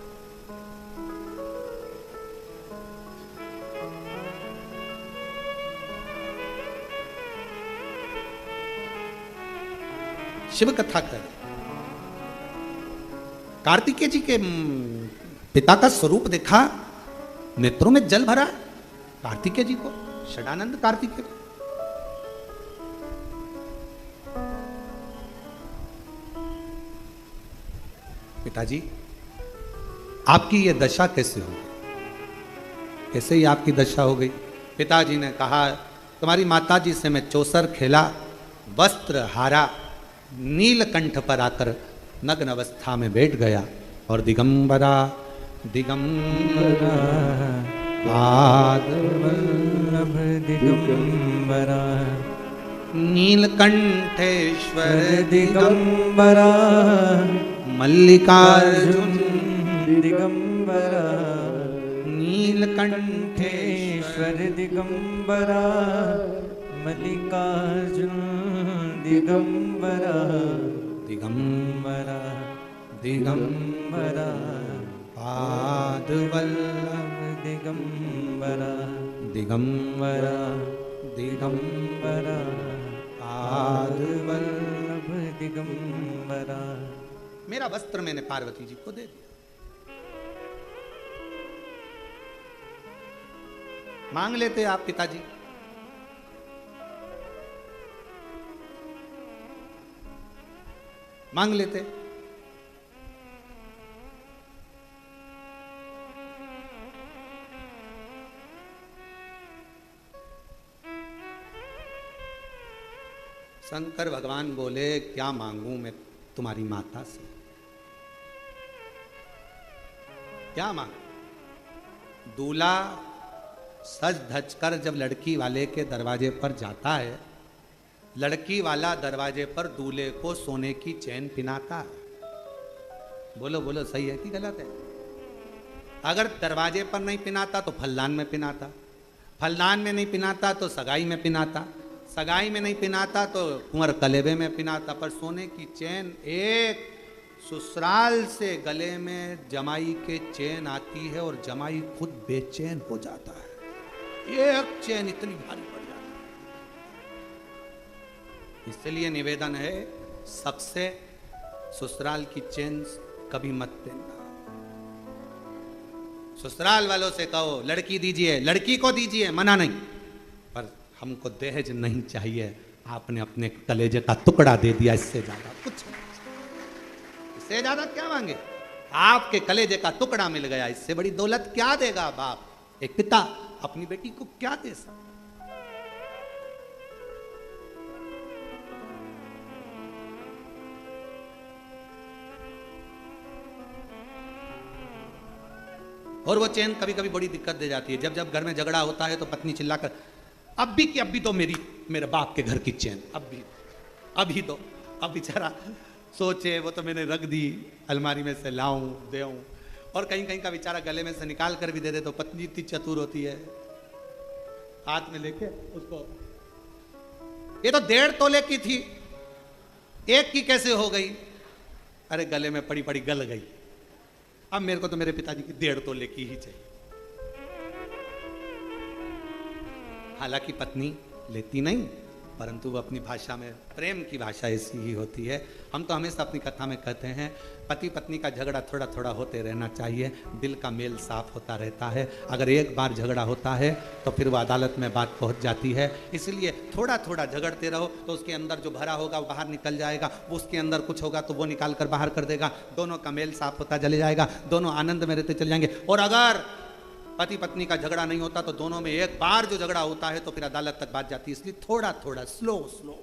Speaker 1: शिव कथा कर, कार्तिकेय जी के पिता का स्वरूप देखा, नेत्रों में जल भरा कार्तिकेय जी को, षडानंद कार्तिकेय को। पिताजी आपकी ये दशा कैसे हो गई, कैसे ही आपकी दशा हो गई? पिताजी ने कहा तुम्हारी माताजी से मैं चौसर खेला, वस्त्र हारा, नीलकंठ पर आकर नग्न अवस्था में बैठ गया और दिगंबरा दिगंबरा
Speaker 2: पादवल्लभ दिगंबरा
Speaker 1: नीलकंठेश्वर
Speaker 2: दिगंबरा
Speaker 1: मल्लिकार्जुन
Speaker 2: दिगंबरा
Speaker 1: नीलकंठेश्वर
Speaker 2: दिगंबरा मल्लिकार्जुन दिगंबरा
Speaker 1: दिगंबरा दिगंबरा पादवल्लभ
Speaker 2: दिगंबरा
Speaker 1: दिगंबरा
Speaker 2: दिगंबरा
Speaker 1: पादवल्लभ
Speaker 2: दिगंबरा।
Speaker 1: मेरा वस्त्र मैंने पार्वती जी को दे दिया। मांग लेते आप पिताजी। मांग लेते। शंकर भगवान बोले क्या मांगू मैं तुम्हारी माता से, क्या मांग। दूल्हा सज धज कर जब लड़की वाले के दरवाजे पर जाता है, लड़की वाला दरवाजे पर दूल्हे को सोने की चैन पिनाता है। बोलो बोलो सही है कि गलत है? अगर दरवाजे पर नहीं पिनाता तो फलदान में पिनाता, फलदान में नहीं पिनाता तो सगाई में पिनाता, सगाई में नहीं पिनाता तो कुंवर कलेबे में पिनाता। पर सोने की चैन एक ससुराल से गले में जमाई के चैन आती है और जमाई खुद बेचैन हो जाता है। एक चैन इतनी भारी पड़ जाती है। इसलिए निवेदन है सबसे, ससुराल की चैन कभी मत देना। ससुराल वालों से कहो लड़की दीजिए, लड़की को दीजिए, मना नहीं, पर हमको दहेज नहीं चाहिए। आपने अपने कलेजे का टुकड़ा दे दिया, इससे ज्यादा कुछ नहीं, इससे ज्यादा क्या मांगे। आपके कलेजे का टुकड़ा मिल गया, इससे बड़ी दौलत क्या देगा बाप। एक पिता अपनी बेटी को क्या दे सकता। और वो चैन कभी कभी बड़ी दिक्कत दे जाती है। जब जब घर में झगड़ा होता है तो पत्नी चिल्लाकर अब भी कि अब भी तो मेरे बाप के घर की चैन, अभी तो, अब बेचारा सोचे वो तो मैंने रख दी अलमारी में से, लाऊं देऊं। और कहीं कहीं का बेचारा गले में से निकाल कर भी दे दे तो पत्नी इतनी चतुर होती है, हाथ में लेके उसको, ये तो 1.5 तोले की थी, एक की कैसे हो गई? अरे गले में पड़ी पड़ी गल गई, अब मेरे को तो मेरे पिताजी की 1.5 तोले की ही चाहिए। हालांकि पत्नी लेती नहीं, परंतु वो अपनी भाषा में, प्रेम की भाषा ऐसी ही होती है। हम तो हमेशा अपनी कथा में कहते हैं पति पत्नी का झगड़ा थोड़ा थोड़ा होते रहना चाहिए, दिल का मेल साफ होता रहता है। अगर एक बार झगड़ा होता है तो फिर वो अदालत में बात पहुंच जाती है। इसलिए थोड़ा थोड़ा झगड़ते रहो तो उसके अंदर जो भरा होगा वो बाहर निकल जाएगा, वो उसके अंदर कुछ होगा तो वो निकाल कर बाहर कर देगा, दोनों का मेल साफ होता चले जाएगा, दोनों आनंद में रहते चले जाएंगे। और अगर पति पत्नी का झगड़ा नहीं होता तो दोनों में एक बार जो झगड़ा होता है तो फिर अदालत तक बात जाती है। इसलिए थोड़ा थोड़ा स्लो स्लो,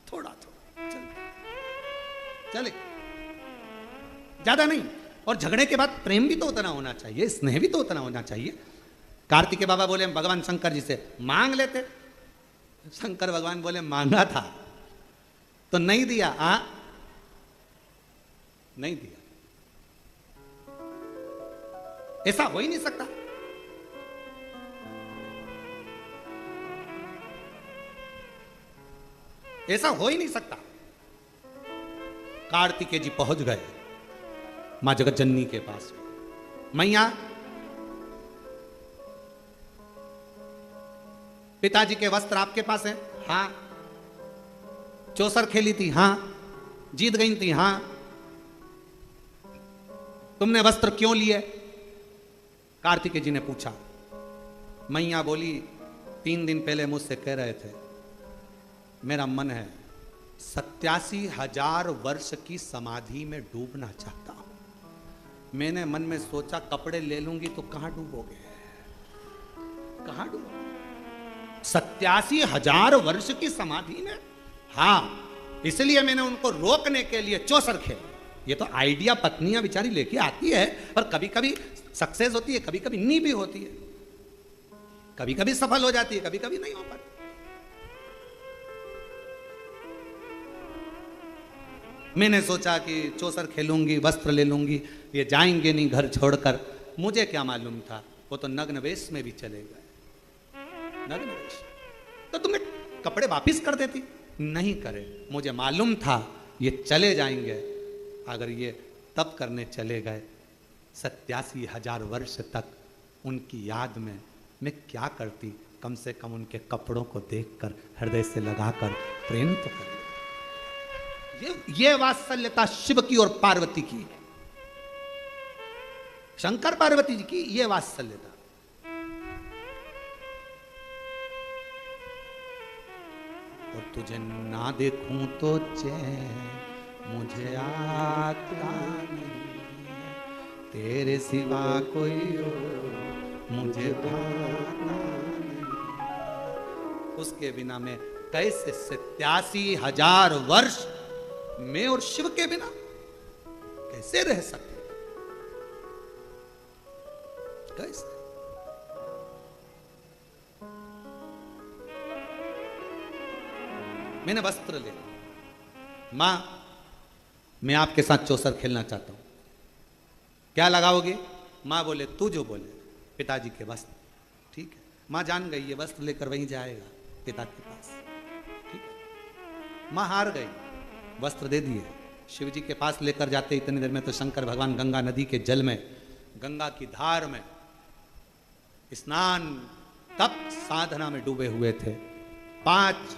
Speaker 1: थोड़ा थोड़ा चले, ज्यादा नहीं। और झगड़े के बाद प्रेम भी तो उतना होना चाहिए, स्नेह भी तो उतना होना चाहिए। कार्तिकेय बाबा बोले भगवान शंकर जी से मांग लेते, शंकर भगवान बोले मांगा था तो नहीं दिया। नहीं दिया, ऐसा हो ही नहीं सकता। ऐसा हो ही नहीं सकता। कार्तिकेय जी पहुंच गए मां जगत जननी के पास। मैया, पिताजी के वस्त्र आपके पास हैं? हाँ। चौसर खेली थी? हाँ। जीत गई थी? हाँ। तुमने वस्त्र क्यों लिए? कार्तिकेय जी ने पूछा। मैया बोली 3 दिन पहले मुझसे कह रहे थे मेरा मन है 87,000 वर्ष की समाधि में डूबना चाहता हूं। मैंने मन में सोचा कपड़े ले लूंगी तो कहां डूबोगे, कहां डूबोगे 87,000 वर्ष की समाधि में। हाँ, इसलिए मैंने उनको रोकने के लिए चौसर खेल। ये तो आइडिया पत्नियां बेचारी लेके आती है, पर कभी कभी सक्सेस होती है, कभी कभी नहीं भी होती है, कभी कभी सफल हो जाती है, कभी कभी नहीं हो पाती। मैंने सोचा कि चौसर खेलूंगी, वस्त्र ले लूंगी, ये जाएंगे नहीं घर छोड़कर। मुझे क्या मालूम था वो तो नग्न वेश में भी चले गए। नग्न वेश तो तुम्हें कपड़े वापिस कर देती, नहीं करे। मुझे मालूम था ये चले जाएंगे। अगर ये तप करने चले गए 87,000 वर्ष तक, उनकी याद में मैं क्या करती? कम से कम उनके कपड़ों को देखकर हृदय से लगाकर प्रेम तो कर। ये वात्सल्यता शिव की और पार्वती की है, शंकर पार्वती जी की ये वात्सल्यता। और तुझे ना देखूं तो चैन मुझे आता नहीं, तेरे सिवा कोई और मुझे भाता नहीं। उसके बिना मैं कैसे 87,000 वर्ष मैं और शिव के बिना कैसे रह सकते, कैसे? मैंने वस्त्र ले, मां मैं आपके साथ चौसर खेलना चाहता हूं, क्या लगाओगे? मां बोले तू जो बोले, पिताजी के वस्त्र। ठीक है, मां जान गई ये वस्त्र लेकर वहीं जाएगा पिता के पास। ठीक है, मां हार गई, वस्त्र दे दिए, शिव जी के पास लेकर जाते इतनी देर में तो शंकर भगवान गंगा नदी के जल में, गंगा की धार में स्नान तप साधना में डूबे हुए थे। 5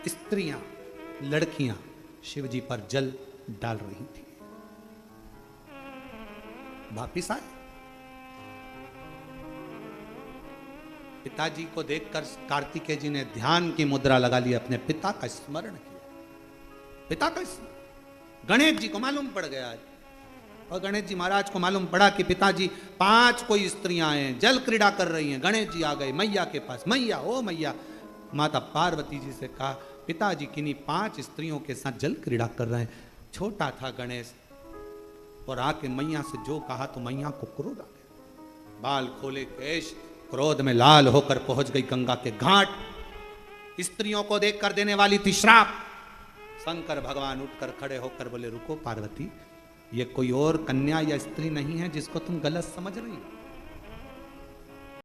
Speaker 1: स्त्रियां लड़कियां शिव जी पर जल डाल रही थी। वापिस आए, पिताजी को देखकर कार्तिकेय जी ने ध्यान की मुद्रा लगा ली, अपने पिता का स्मरण किया। पिता का गणेश जी को मालूम पड़ गया, और गणेश जी महाराज को मालूम पड़ा कि पिताजी 5 कोई स्त्रियां हैं जल क्रीड़ा कर रही हैं। गणेश जी आ गए मैया के पास, मैया ओ मैया। माता पार्वती जी से कहा पिताजी किन्हीं 5 स्त्रियों के साथ जल क्रीड़ा कर रहे हैं। छोटा था गणेश, और आके मैया से जो कहा तो मैया को क्रोध आ गया, बाल खोले केश, क्रोध में लाल होकर पहुंच गई गंगा के घाट। स्त्रियों को देखकर देने वाली थी श्राप। शंकर भगवान उठकर खड़े होकर बोले रुको पार्वती, ये कोई और कन्या या स्त्री नहीं है जिसको तुम गलत समझ रही हो।